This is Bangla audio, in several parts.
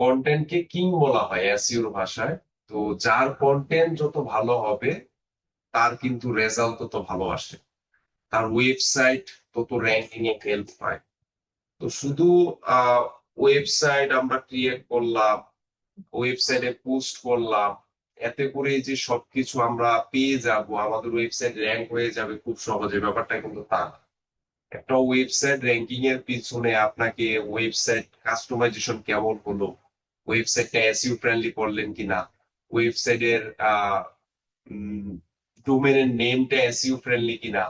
কন্টেন্টকে কিং বলা হয় এসইওর ভাষায়। তো যার কন্টেন্ট যত ভালো হবে তার কিন্তু রেজাল্ট তত ভালো আসে, তার ওয়েবসাইট তত র্যাঙ্কিং এ হেল্প পায়। তো শুধু ওয়েবসাইট আমরা ক্রিয়েট করলাম, ওয়েবসাইটে পোস্ট করলাম, এতে করে যে সবকিছু আমরা পেয়ে যাব, আমাদের ওয়েবসাইট র্যাঙ্ক হয়ে যাবে খুব সহজে, ব্যাপারটা কিন্তু তা না। একটা ওয়েবসাইট র্যাঙ্কিং এর পিছনে আপনাকে ওয়েবসাইট কাস্টমাইজেশন কেমন হলো, ওয়েবসাইটটা এসইও ফ্রেন্ডলি করলেন কিনা, ওয়েবসাইটের ডোমেনের নেমটা এসইও ফ্রেন্ডলি কিনা,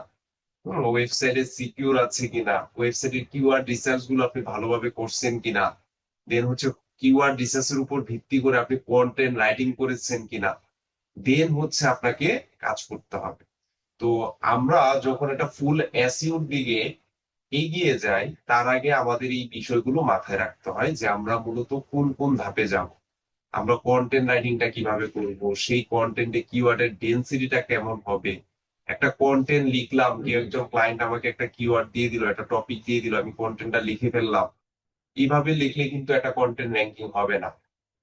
ওয়েবসাইটে সিকিউর আছে কিনা, ওয়েবসাইটের কিওয়ার্ড রিসার্চ গুলো আপনি ভালোভাবে করছেন কিনা, দেন হচ্ছে কিওয়ার্ড রিসার্চ এর উপর ভিত্তি করে আপনি কন্টেন্ট রাইটিং করেছেন কিনা, দেন হচ্ছে আপনাকে কাজ করতে হবে। তো আমরা যখন একটা ফুল এসইওর দিকে এগিয়ে যাই, তার আগে আমাদের এই বিষয়গুলো মাথায় রাখতে হয় যে আমরা মূলত কোন কোন ধাপে যাব, আমরা কন্টেন্ট রাইটিংটা কিভাবে করব, সেই কন্টেন্টে কিওয়ার্ডের ডেনসিটিটা কেমন হবে। একটা কন্টেন্ট লিখলাম, কেউ একজন ক্লায়েন্ট আমাকে একটা কিওয়ার্ড দিয়ে দিল, একটা টপিক দিয়ে দিল, আমি কন্টেন্টটা লিখে ফেললাম। এইভাবে লিখলে কিন্তু একটা কন্টেন্ট র্যাঙ্কিং হবে না।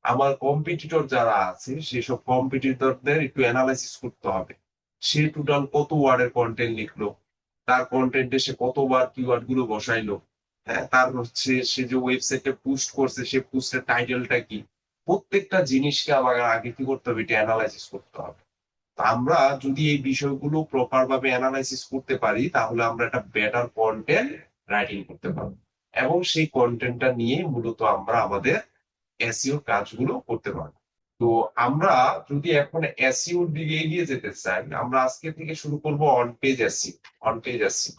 আমার কম্পিটিটর যারা আছে সেসব কম্পিটিটরদের একটু অ্যানালাইসিস করতে হবে। সে টোটাল কত ওয়ার্ডের কন্টেন্ট লিখলো, তার কন্টেন্টে সে কতবার কিওয়ার্ড গুলো বসাইলো, হ্যাঁ, তার হচ্ছে সে যে ওয়েবসাইটে পোস্ট করছে সে পোস্টের টাইটেলটা কি, প্রত্যেকটা জিনিসকে আমার আগে কি করতে হবে, এটা অ্যানালাইসিস করতে হবে। তো আমরা যদি এই বিষয়গুলো প্রপার ভাবে অ্যানালাইসিস করতে পারি তাহলে আমরা একটা বেটার কন্টেন্ট রাইটিং করতে পারবো, এবং সেই কন্টেন্টটা নিয়ে মূলত আমরা আমাদের এসইও কাজগুলো করতে পারবো। তো আমরা যদি এখন এসইওর দিকে এগিয়ে যেতে চাই, আমরা আজকে থেকে শুরু করব on page SEO. On page SEO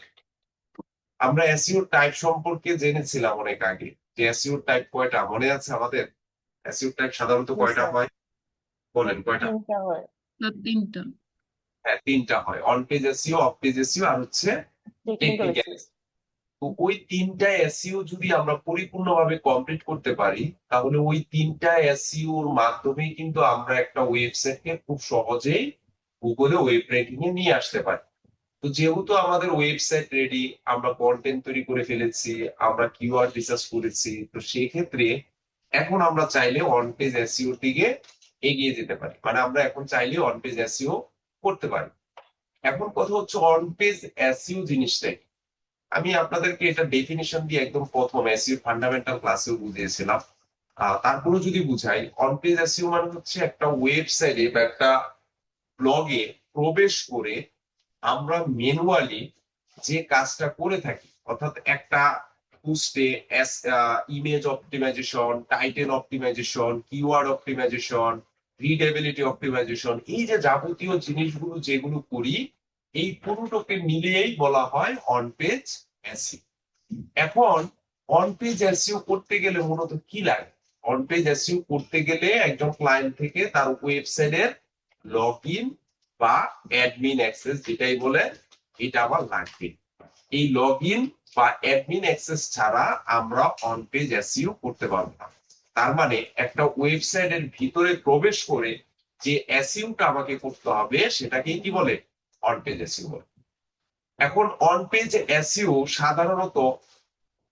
আমরা এসইও টাইপ সম্পর্কে জেনেছিলাম অনেক আগে, যে এসইও টাইপ কয়টা মনে আছে আমাদের? এসইও টাইপ সাধারণত জি কয়টা স্যার, হয়, বলেন কয়টা? তিনটা হয়। তিনটা। হ্যাঁ, তিনটা হয়, on page SEO, off page SEO, আর হচ্ছে টেকনিক্যাল টেকনিক্যাল। ইস্যু। তো ওই তিনটা এসইও যদি আমরা পরিপূর্ণভাবে কমপ্লিট করতে পারি, তাহলে ওই তিনটা এসইওর মাধ্যমেই কিন্তু আমরা একটা ওয়েবসাইটকে খুব সহজেই গুগলে ওয়েব র্যাঙ্কিং এ নিয়ে আসতে পারি। তো যেহেতু আমাদের ওয়েবসাইট রেডি, আমরা কন্টেন্ট তৈরি করে ফেলেছি, আমরা কিওয়ার্ড রিসার্চ করেছি, তো সেই ক্ষেত্রে এখন আমরা চাইলে অন পেজ এসইও দিকে এগিয়ে যেতে পারি, মানে আমরা এখন চাইলে অন পেজ এসইও করতে পারি। এখন কথা হচ্ছে অন পেজ এসইও জিনিসটা কি? আমি আপনাদেরকে এটা ডেফিনিশন দিয়ে একদম প্রথম এসইও ফান্ডামেন্টাল ক্লাসেও বুঝিয়েছিলাম। তারপরে যদি বুঝাই, অন পেজ এসইও মানে হচ্ছে একটা ওয়েবসাইটে বা একটা ব্লগে প্রবেশ করে আমরা ম্যানুয়ালি যে কাজটা করে থাকি, অর্থাৎ একটা পোস্টে image optimization, title optimization, keyword optimization, readability optimization, এই যে যাবতীয় জিনিসগুলো যেগুলো করি, এই পুরোটাকে মিলিয়েই বলা হয় অন পেজ এসইও। এখন অন পেজ এসইও করতে গেলে মূলত কি লাগে? অন পেজ এসইও করতে গেলে একজন ক্লায়েন্ট থেকে তার ওয়েবসাইটের লগ ইন বা অ্যাডমিন অ্যাক্সেস যেটাই বলে, এটা আবার লাগবে। এই লগ ইন বা অ্যাডমিন অ্যাক্সেস ছাড়া আমরা অন পেজ এসইও করতে পারবো না। তার মানে একটা ওয়েবসাইটের ভিতরে প্রবেশ করে যে এসইওটা আমাকে করতে হবে সেটাকেই কি বলে, অন পেজ এসইও বলে। এখন অন পেজ এসইও সাধারণত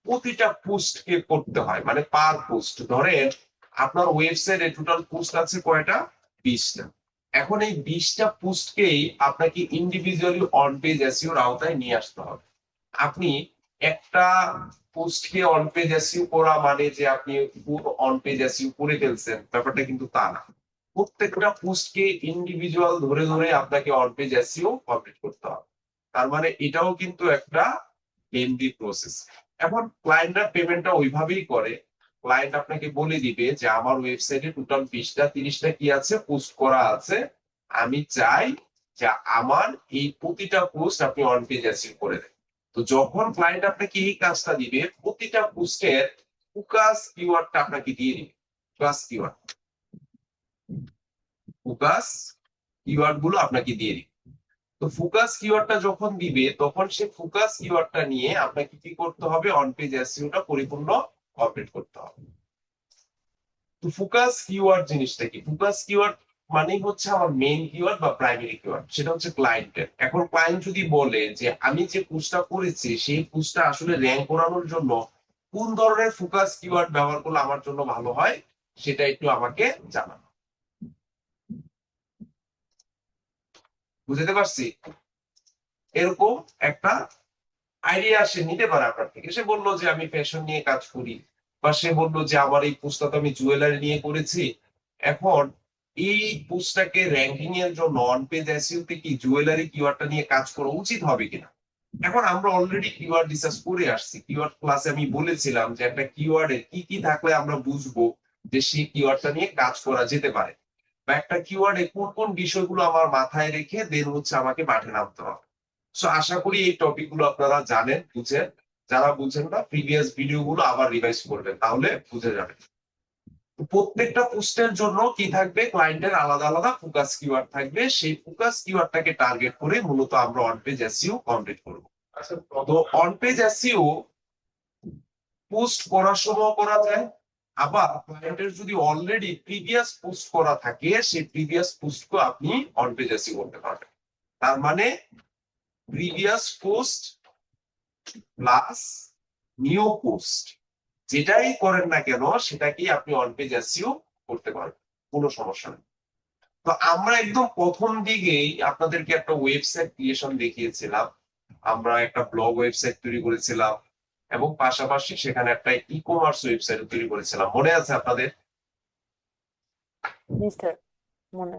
প্রতিটা পোস্টকে করতে হয়, মানে পার পোস্ট ধরেন আপনার ওয়েবসাইটে টোটাল পোস্ট আছে কয়টা, 20টা। এখন এই 20টা পোস্টকেই আপনাকে ইন্ডিভিজুয়ালি অন পেজ এসইওর আওতায় নিয়ে আসতে হবে। আপনি একটা পোস্টকে অন পেজ এসইও করা মানে যে আপনি পুরো অন পেজ এসইও করে ফেলছেন, ব্যাপারটা কিন্তু তা না। প্রত্যেকটা পোস্টকে ইন্ডিভিজুয়াল ধরে ধরে আপনাকে অন পেজ এসইও কমপ্লিট করতে হবে। তার মানে এটাও কিন্তু একটা লেন্দি প্রসেস। এখন ক্লায়েন্টরা পেমেন্টটা ওইভাবেই করে, ক্লায়েন্ট আপনাকে বলে দিবে যে আমার ওয়েবসাইটে টোটাল 20টা 30টা কি আছে, পোস্ট করা আছে, আমি চাই যে আমার এই প্রতিটা পোস্ট আপনি অন পেজ এসইও করে দেন। তো যখন ক্লায়েন্ট আপনাকে এই কাজটা দিবে, প্রতিটা পোস্টের ফোকাস কিওয়ার্ডটা আপনাকে দিয়ে দিবে। ফোকাস কিওয়ার্ড, ফোকাস কিওয়ার্ড গুলো আপনাকে দিয়ে দিবে। তো ফোকাস কিওয়ার্ডটা যখন দিবে তখন সে ফোকাস কিওয়ার্ডটা নিয়ে আপনাকে কি করতে হবে, অন পেজ এসইওটা পরিপূর্ণ কমপ্লিট করতে হবে। তো ফোকাস কিওয়ার্ড জিনিসটা কি? ফোকাস কিওয়ার্ড মানে হচ্ছে আমার মেইন কিওয়ার্ড বা প্রাইমারি কিওয়ার্ড, সেটা হচ্ছে ক্লায়েন্টের। এখন ক্লায়েন্ট যদি বলে যে আমি যে পোস্টটা করেছি সেই পোস্টটা আসলে র্যাঙ্ক করানোর জন্য কোন ধরনের ফোকাস কিওয়ার্ড ব্যবহার করলে আমার জন্য ভালো হয়, সেটা একটু আমাকে জানান। বুঝতে পারছি? এরকম একটা আইডিয়া সে নিতে পারে আপনার থেকে। সে বললো যে আমি ফ্যাশন নিয়ে কাজ করি, বা সে বললো যে আমার এই পোস্টটা তো আমি জুয়েলারি নিয়ে করেছি, এখন এই পোস্টটাকে র্যাঙ্কিং এর জন্য অন পেজ এসইও তে কি জুয়েলারি কিওয়ার্ডটা নিয়ে কাজ করা উচিত হবে কিনা। এখন আমরা অলরেডি কিওয়ার্ড রিসার্চ করে আসছি, কিওয়ার্ড ক্লাসে আমি বলেছিলাম যে একটা কিওয়ার্ডে কি কি থাকলে আমরা বুঝবো যে সেই কিওয়ার্ডটা নিয়ে কাজ করা যেতে পারে, বা একটা কিওয়ার্ডে কোন কোন বিষয়গুলো আমার মাথায় রেখে দেন হচ্ছে আমাকে মাঠে নামতে হবে। সো আশা করি এই টপিক গুলো আপনারা জানেন, বুঝেন। যারা বুঝেন না প্রিভিয়াস ভিডিও গুলো আবার রিভাইজ করবেন, তাহলে বুঝে যাবেন। তো প্রত্যেকটা পোস্টের জন্য কি থাকবে, ক্লায়েন্টের আলাদা আলাদা ফোকাস কিওয়ার্ড থাকবে, সেই ফোকাস কিওয়ার্ডটাকে টার্গেট করে মূলত আমরা অন পেজ এসইও কমপ্লিট করব। তো অন পেজ এসইও পোস্ট করার সময় করা যায়, আবার ক্লায়েন্টের যদি অলরেডি প্রিভিয়াস পোস্ট করা থাকে সেই প্রিভিয়াস পোস্টকে আপনি অন পেজ এসইও করতে পারবেন। তার মানে previous post plus new post, যেটাই করেন না কেন সেটাকেই আপনি অন পেজ এসইও করতে পারবেন, কোনো সমস্যা নেই। তো আমরা একদম প্রথম দিকেই আপনাদেরকে একটা ওয়েবসাইট ক্রিয়েশন দেখিয়েছিলাম, আমরা একটা ব্লগ ওয়েবসাইট তৈরি করেছিলাম, এবং পাশাপাশি সেখানে একটা ই কমার্স ওয়েবসাইট তৈরি করেছিলাম, মনে আছে আপনাদের? জি স্যার, মনে।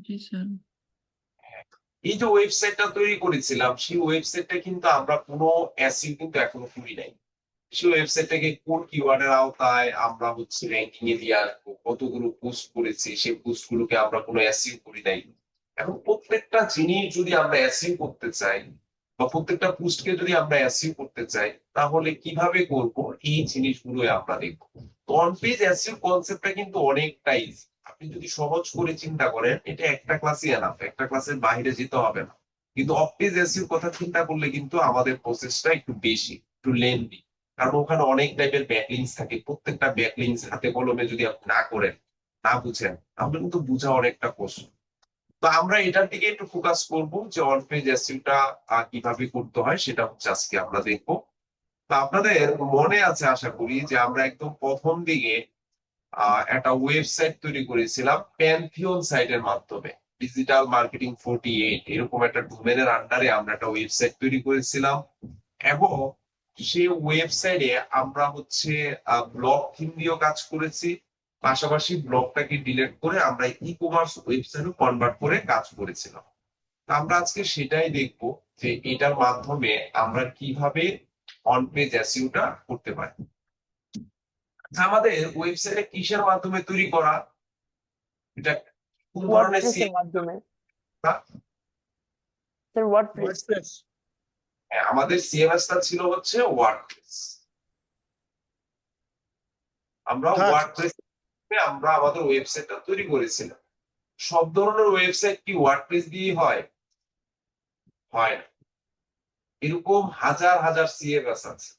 জি স্যার। এই যে ওয়েবসাইটটা তৈরি করেছিলাম সেই ওয়েবসাইটটা কিন্তু আমরা কোনো এসইও কিন্তু এখনো করি নাই। সেই ওয়েবসাইটটাকে কোন কিওয়ার্ডের আওতায় আমরা হচ্ছে র্যাঙ্কিং এ দিয়ে আসবো, কতগুলো পোস্ট করেছি সেই পোস্ট গুলোকে আমরা কোনো এসইও করি নাই। এখন প্রত্যেকটা জিনিস যদি আমরা এসইও করতে চাই, বা প্রত্যেকটা পোস্টকে যদি আমরা এসইও করতে চাই, তাহলে কিভাবে করব এই জিনিসগুলো আমরা দেখবো। তো অন পেজ এসইও কনসেপ্টটা কিন্তু অনেকটাই easy। আপনি যদি সহজ করে চিন্তা করেন এটা একটা ক্লাসই এনাফ, একটা ক্লাসের বাইরে যেতে হবে না। কিন্তু অফ পেজ এসইও কথা চিন্তা করলে কিন্তু আমাদের প্রসেসটা একটু বেশি, একটু লেন্দি। কারণ ওখানে অনেক টাইপের ব্যাকলিংস থাকে, প্রত্যেকটা ব্যাকলিংস হাতে কলমে যদি আপনি না করেন, না বুঝেন, তাহলে কিন্তু বোঝা অনেকটা কষ্ট। তো আমরা এটার দিকে একটু ফোকাস করব যে অন পেজ এসইওটা কিভাবে করতে হয় সেটা হচ্ছে আজকে আমরা দেখবো। তো আপনাদের মনে আছে আশা করি যে আমরা একদম প্রথম দিকে একটা ওয়েবসাইট তৈরি করেছিলাম প্যানথিয়ন সাইটের মাধ্যমে, ডিজিটাল মার্কেটিং 48 এরকম একটা ডোমেনের আন্ডারে আমরা একটা ওয়েবসাইট তৈরি করেছিলাম, এবং সেই ওয়েবসাইটে আমরা হচ্ছে ব্লগ থিম দিয়েও কাজ করেছি, পাশাপাশি ব্লগটাকে ডিলিট করে আমরা ই কমার্স ওয়েবসাইটও কনভার্ট করে কাজ করেছিলাম। তো আমরা আজকে সেটাই দেখবো যে এটার মাধ্যমে আমরা কিভাবে অন পেজ এসইওটা করতে পারি। আমাদের ওয়েবসাইটে কিসের মাধ্যমে তৈরি করা, এটা কোন ধরনের ওয়ার্ডপ্রেস এর মাধ্যমে। সিএমএস? Sir WordPress. আমাদের সিএমএসটা ছিল হচ্ছে ওয়ার্ডপ্রেস। আমরা ওয়ার্ডপ্রেস আমরা আমাদের ওয়েবসাইটটা তৈরি করেছিলাম। সব ধরনের ওয়েবসাইট কি ওয়ার্ডপ্রেস দিয়ে হয়? হয় না। এরকম হাজার হাজার সিএমএস আছে।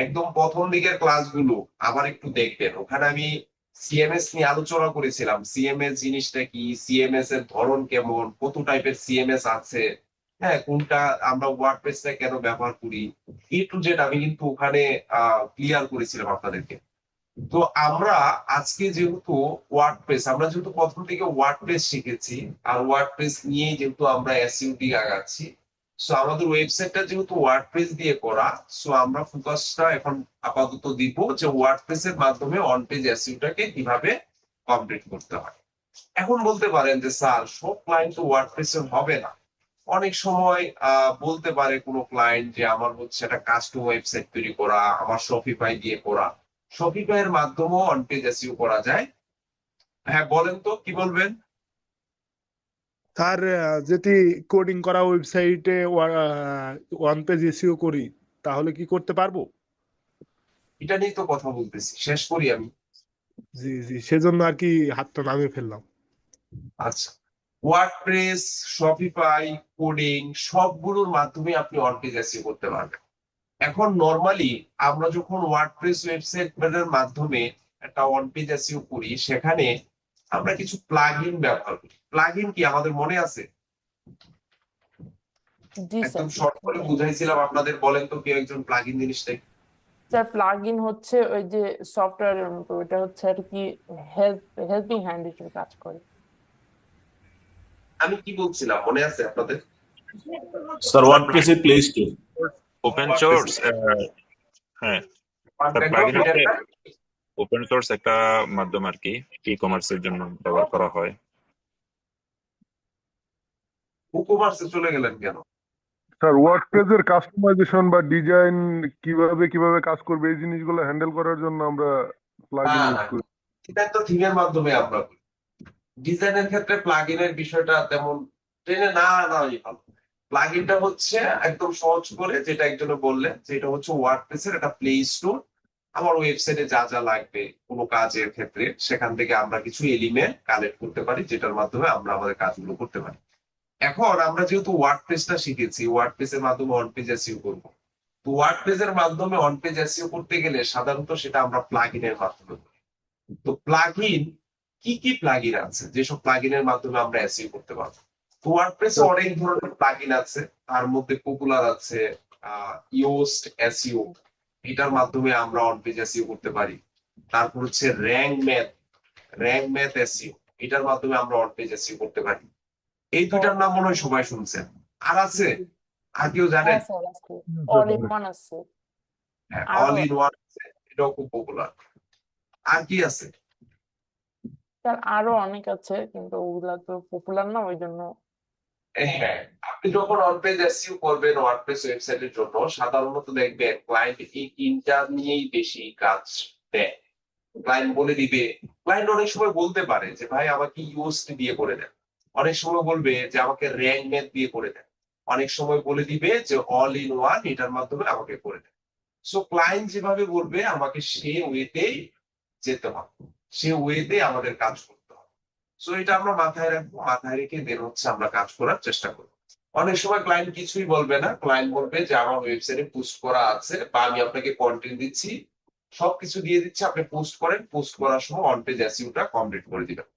একদম প্রথম দিকের ক্লাসগুলো আবার একটু দেখবেন, ওখানে আমি সিএমএস নিয়ে আলোচনা করেছিলাম, সিএমএস জিনিসটা কি, সিএমএস এর ধরন কেমন, কত টাইপের সিএমএস আছে, হ্যাঁ কোনটা আমরা ওয়ার্ডপ্রেসটা কেন ব্যবহার করি, এ টু জেড আমি কিন্তু ওখানে ক্লিয়ার করেছিলাম আপনাদেরকে। তো আমরা আজকে যেহেতু আমরা যেহেতু প্রথম থেকে ওয়ার্ডপ্রেস শিখেছি, আর ওয়ার্ডপ্রেস নিয়েই যেহেতু আমরা এসইও দিকে আগাচ্ছি, সো আমাদের ওয়েবসাইটটা যেহেতু ওয়ার্ডপ্রেস দিয়ে করা, সো আমরা ফোকাসটা এখন আপাতত দিব যে ওয়ার্ডপ্রেস এর মাধ্যমে অন পেজ এসইওটাকে কিভাবে কমপ্লিট করতে হয়। এখন বলতে পারেন যে স্যার সব ক্লায়েন্ট তো ওয়ার্ডপ্রেস এর হবে না। অনেক সময় বলতে পারে কোনো ক্লায়েন্ট যে আমার হচ্ছে একটা কাস্টম ওয়েবসাইট তৈরি করা, আমার শপিফাই দিয়ে করা। শপিফাই এর মাধ্যমেও অন পেজ এসইও করা যায়। হ্যাঁ বলেন তো কি বলবেন। তার যদি কোডিং করা ওয়েবসাইটে ওয়ান পেজ এসইও করি তাহলে কি করতে পারবো? এটা নিয়ে তো কথা বলতেছি, শেষ করি আমি। জি জি, সেজন্য আর কি হাতটা নামিয়ে ফেললাম। আচ্ছা, ওয়ার্ডপ্রেস, শপিফাই, কোডিং সবগুলোর মাধ্যমে আপনি অন পেজ এসইও করতে পারবেন। এখন নরমালি আমরা যখন ওয়ার্ডপ্রেস ওয়েবসাইটের মাধ্যমে একটা অন পেজ এসইও করি, সেখানে আমরা কিছু প্লাগইন ব্যবহার করি। প্লাগইন কি আমাদের মনে আছে? জি স্যার। একদম শর্ট করে বুঝাইছিলাম আপনাদের, বলেন তো কেউ একজন প্লাগইন জিনিসটা কি? স্যার প্লাগইন হচ্ছে ওই যে সফটওয়্যারের মতো, ওটা হচ্ছে আর কি হেল্পিং হ্যান্ড হিসেবে কাজ করে। আমি কি বলছিলাম মনে আছে আপনাদের? স্যার ওয়ার্ডপ্রেস এর প্লে স্টোর। Open source. হ্যাঁ স্যার, প্লাগইন হচ্ছে ওপেন সোর্স একটা মাধ্যম আর কি, ই কমার্সের জন্য ব্যবহার করা হয়। কুকমার্সে চলে গেলেন কেন? স্যার ওয়ার্ডপ্রেসের কাস্টমাইজেশন বা ডিজাইন কিভাবে কাজ করবে এই জিনিসগুলো হ্যান্ডেল করার জন্য আমরা প্লাগইন ইউজ করি। এটা তো থিমের মাধ্যমে আমরা করি। ডিজাইনের ক্ষেত্রে প্লাগইনের বিষয়টা তেমন ট্রেনে না আনাই ভালো। প্লাগইনটা হচ্ছে একদম সহজ করে, যেটা একজনে বললেন, যেটা হচ্ছে ওয়ার্ডপ্রেসের একটা প্লে স্টোর। আমার ওয়েবসাইটে যা যা লাগবে কোনো কাজের ক্ষেত্রে সেখান থেকে আমরা কিছু এলিমেন্ট কালেক্ট করতে পারি, যেটার মাধ্যমে আমরা আমাদের কাজগুলো করতে পারি। এখন আমরা যেহেতু ওয়ার্ডপ্রেসটা শিখেছি, ওয়ার্ডপ্রেসের মাধ্যমে অন পেজ এসইও করবো। তো ওয়ার্ডপ্রেসের মাধ্যমে অন পেজ এসইও করতে গেলে সাধারণত সেটা আমরা প্লাগইনের মাধ্যমে করি। তো প্লাগইন কি কি প্লাগইন আছে যেসব প্লাগইনের মাধ্যমে আমরা এসইও করতে পারবো? তো ওয়ার্ডপ্রেসে অনেক ধরনের প্লাগইন আছে, তার মধ্যে পপুলার আছে ইয়োস্ট এসইও, এটার মাধ্যমে আমরা অন পেজ এসইও করতে পারি। তারপর হচ্ছে র্যাঙ্ক ম্যাথ এসইও, এটার মাধ্যমে আমরা অন পেজ এসইও করতে পারি। এই দুইটার নাম মনে হয় সবাই শুনছেন। আর আছে? আর কেউ জানেন? হ্যাঁ স্যার আছে, অল ইন ওয়ান আছে। অল ইন ওয়ান আছে, এটাও খুব পপুলার। আর কি আছে? স্যার আরো অনেক আছে, কিন্তু ওগুলা তো পপুলার না, ওই জন্য। হ্যাঁ, আপনি যখন অন পেজ এসইও করবেন ওয়ার্ডপ্রেস ওয়েবসাইটের জন্য, সাধারণত দেখবেন ক্লায়েন্ট এই তিনটা নিয়েই বেশি কাজ দেয়। ক্লায়েন্ট বলে দিবে, ক্লায়েন্ট অনেক সময় বলতে পারে যে ভাই আমাকে ইউএসটি দিয়ে করে দেন, অনেক সময় বলবে যে আমাকে র্যাঙ্ক ম্যাথ দিয়ে করে দেন, অনেক সময় বলে দিবে যে অল ইন ওয়ান, এটার মাধ্যমে আমাকে করে দেন। সো ক্লায়েন্ট যেভাবে বলবে আমাকে সে ওয়েতেই যেতে হবে, সে ওয়েতে আমাদের কাজ করতে হবে। সো এটা আমরা মাথায় রাখবো, মাথায় রেখে দেন হচ্ছে আমরা কাজ করার চেষ্টা করবো। অনেক সময় ক্লায়েন্ট কিছুই বলবে না, ক্লায়েন্ট বলবে যে আমার ওয়েবসাইটে পোস্ট করা আছে বা আমি আপনাকে কন্টেন্ট দিচ্ছি, সবকিছু দিয়ে দিচ্ছে, আপনি পোস্ট করেন, পোস্ট করার সময় অন পেজ এসইওটা কমপ্লিট করে দিবেন।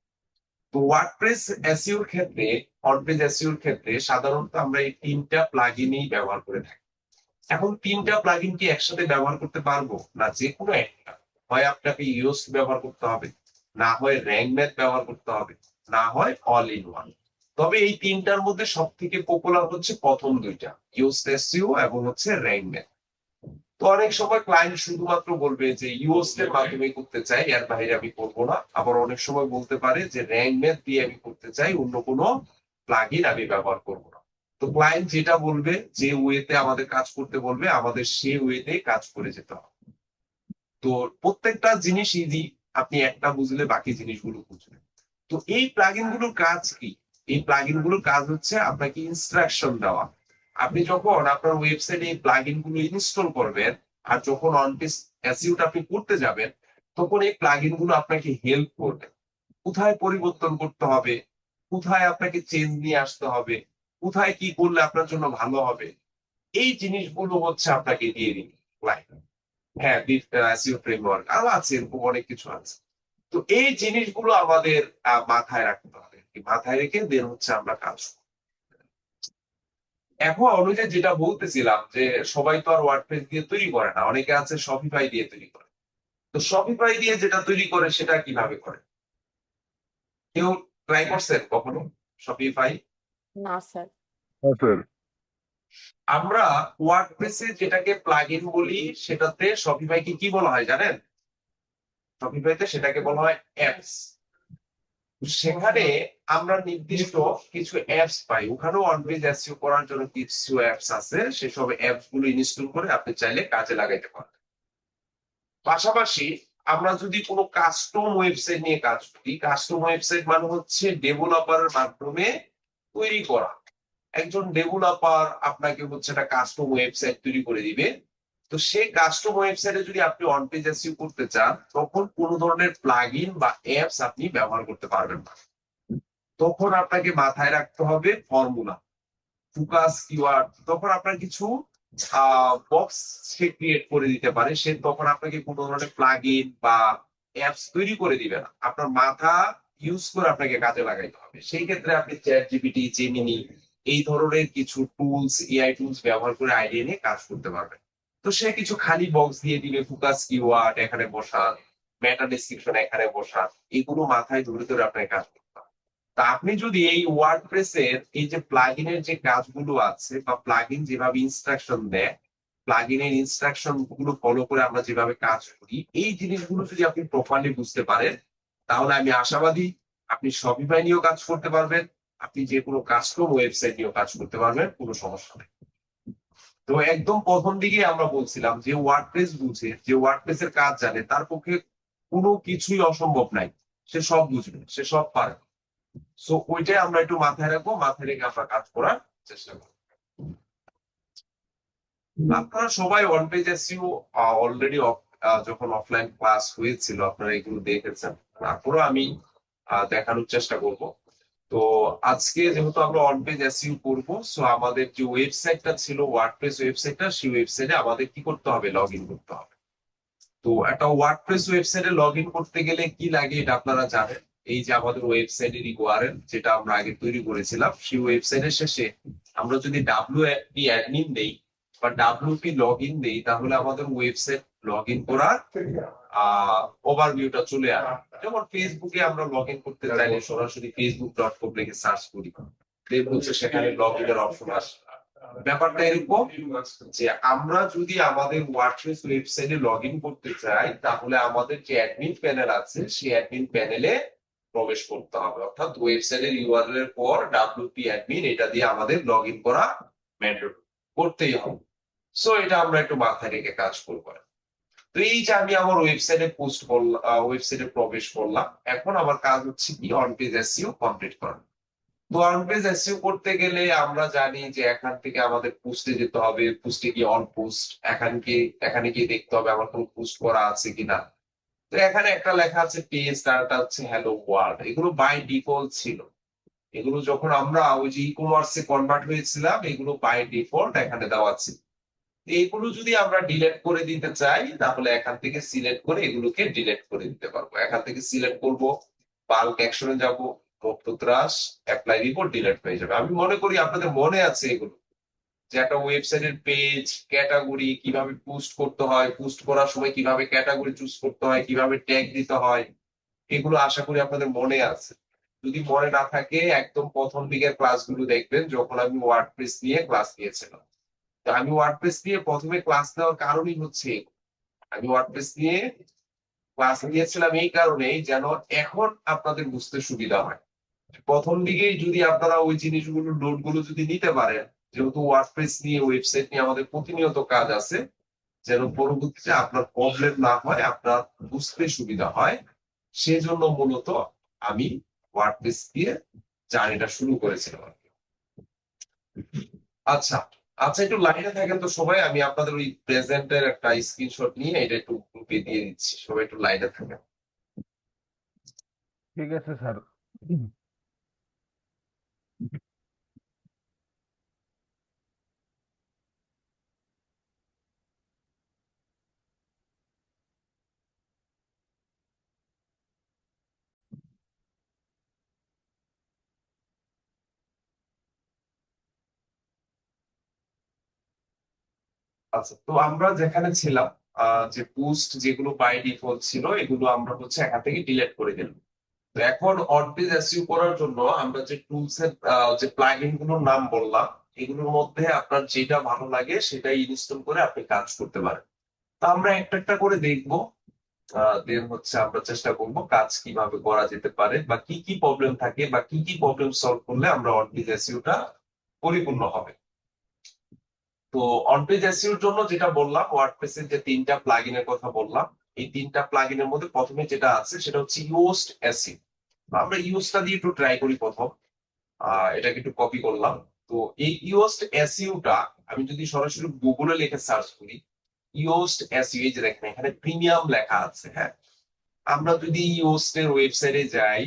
তো ওয়ার্ডপ্রেস এসইওর ক্ষেত্রে, অন পেজ এসইওর ক্ষেত্রে সাধারণত আমরা এই তিনটা প্লাগইনই ব্যবহার করে থাকি। এখন তিনটা প্লাগইন কি একসাথে ব্যবহার করতে পারবো? না, যে কোনো একটা। হয় আপনাকে ইয়োস্ট ব্যবহার করতে হবে, না হয় র্যাঙ্ক ম্যাথ ব্যবহার করতে হবে, না হয় অল ইন ওয়ান। তবে এই তিনটার মধ্যে সব থেকে পপুলার হচ্ছে প্রথম দুইটা, ইয়োস্ট এসইও এবং হচ্ছে র্যাঙ্ক ম্যাথ। তো অনেক সময় ক্লায়েন্ট শুধুমাত্র বলবে যে ইয়োস্ট এর মাধ্যমে করতে চাই, এর বাইরে আমি করবো না। আবার অনেক সময় বলতে পারে যে র্যাঙ্ক ম্যাথ দিয়ে আমি করতে চাই, অন্য কোনো প্লাগইন আমি ব্যবহার করবো না। তো ক্লায়েন্ট যেটা বলবে, যে ওয়েতে আমাদের কাজ করতে বলবে, আমাদের সেই ওয়েতে কাজ করে যেতে হবে। তো প্রত্যেকটা জিনিস ইজি, আপনি একটা বুঝলে বাকি জিনিসগুলো বুঝবেন। তো এই প্লাগইন গুলোর কাজ কি? এই প্লাগইন গুলোর কাজ হচ্ছে আপনাকে ইনস্ট্রাকশন দেওয়া। আপনি যখন আপনার ওয়েবসাইটে এই প্লাগইন গুলো ইনস্টল করবেন আর যখন অন পেজ এসইওটা আপনি করতে যাবেন, তখন এই প্লাগইন গুলো আপনাকে হেল্প করবে। কোথায় পরিবর্তন করতে হবে, কোথায় আপনাকে চেঞ্জ নিয়ে আসতে হবে, কোথায় কি করলে আপনার জন্য ভালো হবে, এই জিনিসগুলো হচ্ছে আপনাকে দিয়ে দিন ক্লায়েন্ট। হ্যাঁ, এসইও ফ্রেমওয়ার্ক আরো আছে, এরকম অনেক কিছু আছে। তো এই জিনিসগুলো আমাদের মাথায় রাখতে হবে, মাথায় রেখে দেন হচ্ছে আমরা কাজ করব। এখন অনুযায়ী যেটা বলতেছিলাম যে সবাই তো আর ওয়ার্ডপ্রেস দিয়ে তৈরি করে না, অনেকে আছে শপিফাই দিয়ে তৈরি করে। তো শপিফাই দিয়ে যেটা তৈরি করে সেটা কিভাবে করে? কেউ ট্রাই করছেন কখনো শপিফাই? না স্যার। হ্যাঁ স্যার। আমরা ওয়ার্ডপ্রেসে যেটাকে প্লাগইন বলি, সেটাতে শপিফাইকে কি বলা হয় জানেন? শপিফাইতে সেটাকে বলা হয় অ্যাপস। সেখানে আমরা নির্দিষ্ট কিছু অ্যাপস পাই, ওখানেও অন পেজ এসইও করার জন্য কিছু অ্যাপস আছে, সেসব অ্যাপস গুলো ইনস্টল করে আপনি চাইলে কাজে লাগাইতে পারেন। পাশাপাশি আমরা যদি কোনো কাস্টম ওয়েবসাইট নিয়ে কাজ করি, কাস্টম ওয়েবসাইট মানে হচ্ছে ডেভেলপারের মাধ্যমে তৈরি করা। একজন ডেভেলপার আপনাকে হচ্ছে একটা কাস্টম ওয়েবসাইট তৈরি করে দিবে। তো সেই কাস্টম ওয়েবসাইটে যদি আপনি অন পেজ এসইও করতে চান, তখন কোন ধরনের প্লাগইন বা অ্যাপস আপনি ব্যবহার করতে পারবেন না। তখন আপনাকে মাথায় রাখতে হবে ফর্মুলা, ফোকাস কিওয়ার্ড। তখন আপনার কিছু বক্স সে ক্রিয়েট করে দিতে পারে, সে তখন আপনাকে কোনো ধরনের প্লাগইন বা অ্যাপস তৈরি করে দিবে না, আপনার মাথা ইউজ করে আপনাকে কাজে লাগাইতে হবে। সেই ক্ষেত্রে আপনি চ্যাট জিপিটি, জেমিনি, এই ধরনের কিছু টুলস, এআই টুলস ব্যবহার করে আইডিয়া নিয়ে কাজ করতে পারবেন। তো তো সে কিছু খালি বক্স দিয়ে দিবে, ফোকাস কিওয়ার্ড এখানে বসান, মেটা ডেসক্রিপশন এখানে বসান, এগুলো মাথায় ধরে ধরে আপনার কাজ করতে হবে। তা আপনি যদি এই ওয়ার্ডপ্রেসের এই যে প্লাগইনের যে কাজগুলো আছে বা প্লাগইন যেভাবে ইনস্ট্রাকশন দেয়, প্লাগইনের ইনস্ট্রাকশন গুলো ফলো করে আমরা যেভাবে কাজ করি, এই জিনিসগুলো যদি আপনি প্রপারলি বুঝতে পারেন, তাহলে আমি আশাবাদী আপনি শপিফাই নিয়েও কাজ করতে পারবেন, আপনি যে কোনো কাস্টম ওয়েবসাইট নিয়েও কাজ করতে পারবেন, কোনো সমস্যা নেই। তো একদম প্রথম দিকে আমরা বলছিলাম যে ওয়ার্ডপ্রেস বুঝে, যে ওয়ার্ডপ্রেস এর কাজ জানে, তার পক্ষে কোনো কিছুই অসম্ভব নাই, সে সব বুঝবে, সে সব পারে। সো ওইটাই আমরা একটু মাথায় রাখবো, মাথায় রেখে আমরা কাজ করার চেষ্টা করবো। আপনারা সবাই ওয়ান পেজ এসইও অলরেডি যখন অফলাইন ক্লাস হয়েছিল আপনারা এগুলো দেখেছেন, তারপরে আমি দেখানোর চেষ্টা করব। তো আজকে যেহেতু আমরা ওয়ান পেজ এসইও করবো, সো আমাদের যে ওয়েবসাইটটা ছিল ওয়ার্ডপ্রেস ওয়েবসাইটটা, সেই ওয়েবসাইটে আমাদের কি করতে হবে, লগ ইন করতে হবে। তো একটা ওয়ার্ডপ্রেস ওয়েবসাইটে লগ ইন করতে গেলে কি লাগে এটা আপনারা জানেন। এই যে আমাদের ওয়েবসাইটের ইউআরএল যেটা আমরা আগে তৈরি করেছিলাম, সেই ওয়েবসাইটের শেষে আমরা যদি ডাব্লিউপি অ্যাডমিন দেই বা ডাব্লিউপি লগ ইন দেই, তাহলে আমাদের ওয়েবসাইট লগ ইন করার ওভারভিউটা চলে আসে। যেমন ফেসবুকে আমরা লগ ইন করতে চাইলে সরাসরি facebook.com লিখে সার্চ করি, দেখবো যে সেখানে লগ ইনের অপশন আসে। ব্যাপারটা এরকম যে আমরা যদি আমাদের ওয়ার্ডপ্রেস ওয়েবসাইটে লগ ইন করতে চাই, তাহলে আমাদের যে অ্যাডমিন প্যানেল আছে সেই অ্যাডমিন প্যানেলে প্রবেশ করতে হবে, অর্থাৎ ওয়েবসাইটের ইউআরএল এর পর ডাব্লিউপি অ্যাডমিন এটা দিয়ে আমাদের লগ ইন করা ম্যান্ডেটরি করতেই হবে। সো এটা আমরা একটু মাথায় রেখে কাজ করবো। তো এই যে আমি আমার ওয়েবসাইটে পোস্ট করলাম, ওয়েবসাইটে প্রবেশ করলাম, এখন আমার কাজ হচ্ছে কি অন পেজ এসইও কমপ্লিট করা। তো অন পেজ এসইও করতে গেলে আমরা জানি যে এখান থেকে আমাদের পোস্টে যেতে হবে, পোস্টে গিয়ে অন পোস্ট, এখানে গিয়ে দেখতে হবে আমার কোনো পোস্ট করা আছে কিনা। তো এখানে একটা লেখা আছে পেজ, তারটা হচ্ছে হ্যালো ওয়ার্ল্ড, এগুলো বাই ডিফল্ট ছিল। এগুলো যখন আমরা ওই যে ই কমার্সে কনভার্ট হয়েছিলাম, এগুলো বাই ডিফল্ট এখানে দেওয়া আছে। এগুলো যদি আমরা ডিলিট করে দিতে চাই, তাহলে এখান থেকে সিলেক্ট করে এগুলোকে ডিলিট করে দিতে পারবো। এখান থেকে সিলেক্ট করব, বাল্ক অ্যাকশনে যাব, মুক্তত্রাস অ্যাপ্লাই রিপোর্ট, ডিলিট হয়ে যাবে। আমি মনে করি আপনাদের মনে আছে এগুলো, যে একটা ওয়েবসাইটের পেজ ক্যাটাগরি কিভাবে পোস্ট করতে হয়, পোস্ট করার সময় কিভাবে ক্যাটাগরি চুজ করতে হয়, কিভাবে ট্যাগ দিতে হয়, এগুলো আশা করি আপনাদের মনে আছে। যদি মনে না থাকে, একদম প্রথম দিকের ক্লাসগুলো দেখবেন যখন আমি ওয়ার্ডপ্রেস নিয়ে ক্লাস নিয়েছিলাম। তো আমি ওয়ার্ডপ্রেস নিয়ে প্রথমে ক্লাস নেওয়ার কারণই হচ্ছে, আমি ওয়ার্ডপ্রেস নিয়ে ক্লাস নিয়েছিলাম এই কারণেই যেন এখন আপনাদের বুঝতে সুবিধা হয়। প্রথম দিকেই যদি আপনারা ওই জিনিসগুলো নোটগুলো যদি নিতে পারেন, যেহেতু ওয়ার্ডপ্রেস নিয়ে ওয়েবসাইট নিয়ে আমাদের প্রতিনিয়ত কাজ আছে, যেন পরবর্তীতে আপনার প্রবলেম না হয়, আপনার বুঝতে সুবিধা হয়, সেজন্য মূলত আমি ওয়ার্ডপ্রেস দিয়ে জার্নিটা শুরু করেছিলাম। আচ্ছা আচ্ছা, একটু লাইনে থাকেন তো সবাই, আমি আপনাদের ওই প্রেজেন্টের একটা স্ক্রিনশট নিয়ে এটা একটু গ্রুপে দিয়ে দিচ্ছি, সবাই একটু লাইনে থাকেন। ঠিক আছে স্যার। আচ্ছা, তো আমরা যেখানে ছিলাম, যে পোস্ট যেগুলো বাই ডিফল্ট ছিল এগুলো আমরা হচ্ছে এখান থেকে ডিলিট করে দিলাম। তো এখন অন পেজ এসইও করার জন্য আমরা যে টুলস এর যে প্লাগইন গুলোর নাম বললাম, এগুলোর মধ্যে আপনার যেটা ভালো লাগে সেটাই ইনস্টল করে আপনি কাজ করতে পারেন। তা আমরা একটা একটা করে দেখবো, দেন হচ্ছে আমরা চেষ্টা করব কাজ কিভাবে করা যেতে পারে, বা কি কি প্রবলেম থাকে, বা কি কি প্রবলেম সলভ করলে আমরা অন পেজ এসইওটা পরিপূর্ণ হবে। তো অন পেজ এসইওর জন্য যেটা বললাম, ওয়ার্ডপ্রেসের যে তিনটা প্লাগইনের কথা বললাম, এই তিনটা প্লাগইনের মধ্যে প্রথমে যেটা আছে সেটা হচ্ছে ইউস্ট এসইও। আমরা ইউজটা দিয়ে একটু ট্রাই করি প্রথম, এটাকে একটু কপি করলাম। তো এই ইউস্ট এসইওটা আমি যদি সরাসরি গুগলে লিখে সার্চ করি, ইউস্ট এসইও, এই যে দেখেন এখানে প্রিমিয়াম লেখা আছে। হ্যাঁ, আমরা যদি ইউস্ট এর ওয়েবসাইটে যাই,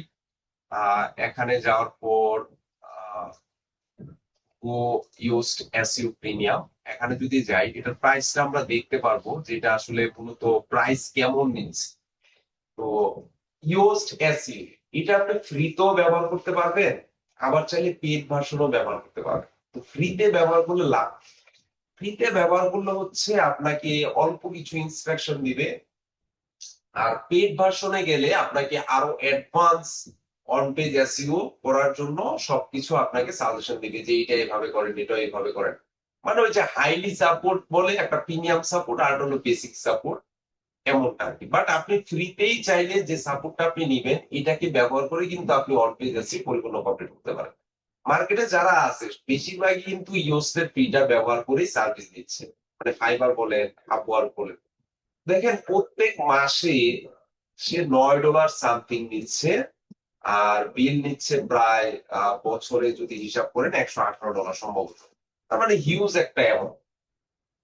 এখানে যাওয়ার পর গো ইউস্ট এসইও প্রিমিয়াম, এখানে যদি যাই, এটার প্রাইসটা আমরা দেখতে পারবো যে এটা আসলে মূলত প্রাইস কেমন নিচ্ছে। তো ইউস্ট এসইও এটা আপনি ফ্রিতেও ব্যবহার করতে পারবেন, আবার চাইলে পেইড ভার্সনও ব্যবহার করতে পারবেন। তো ফ্রিতে ব্যবহার করলে লাভ, ফ্রিতে ব্যবহার করলে হচ্ছে আপনাকে অল্প কিছু ইনস্ট্রাকশন দিবে, আর পেড ভার্সনে গেলে আপনাকে আরো অ্যাডভান্স অন পেজ এসইও করার জন্য সবকিছু আপনাকে সাজেশন দিবে যে এটা এভাবে করেন, এটা এভাবে করেন। মানে ওই যে হাইলি সাপোর্ট বলে একটা প্রিমিয়াম সাপোর্ট আর হলো বেসিক সাপোর্ট, এমনটা আর কি। বাট আপনি ফ্রিতেই চাইলে যে সাপোর্টটা আপনি নিবেন এটাকে ব্যবহার করে কিন্তু আপনি অন পেজ এসইও পরিপূর্ণ কমপ্লিট করতে পারেন। মার্কেটে যারা আছে বেশিরভাগই কিন্তু ইওসের ফ্রিটা ব্যবহার করেই সার্ভিস দিচ্ছে, মানে ফাইবার বলেন, আপওয়ার্ক বলেন। দেখেন প্রত্যেক মাসে সে $9 সামথিং নিচ্ছে, আর বিল নিচ্ছে প্রায় বছরে যদি হিসাব করেন $118 সম্ভবত। তার মানে হিউজ একটা অ্যামাউন্ট।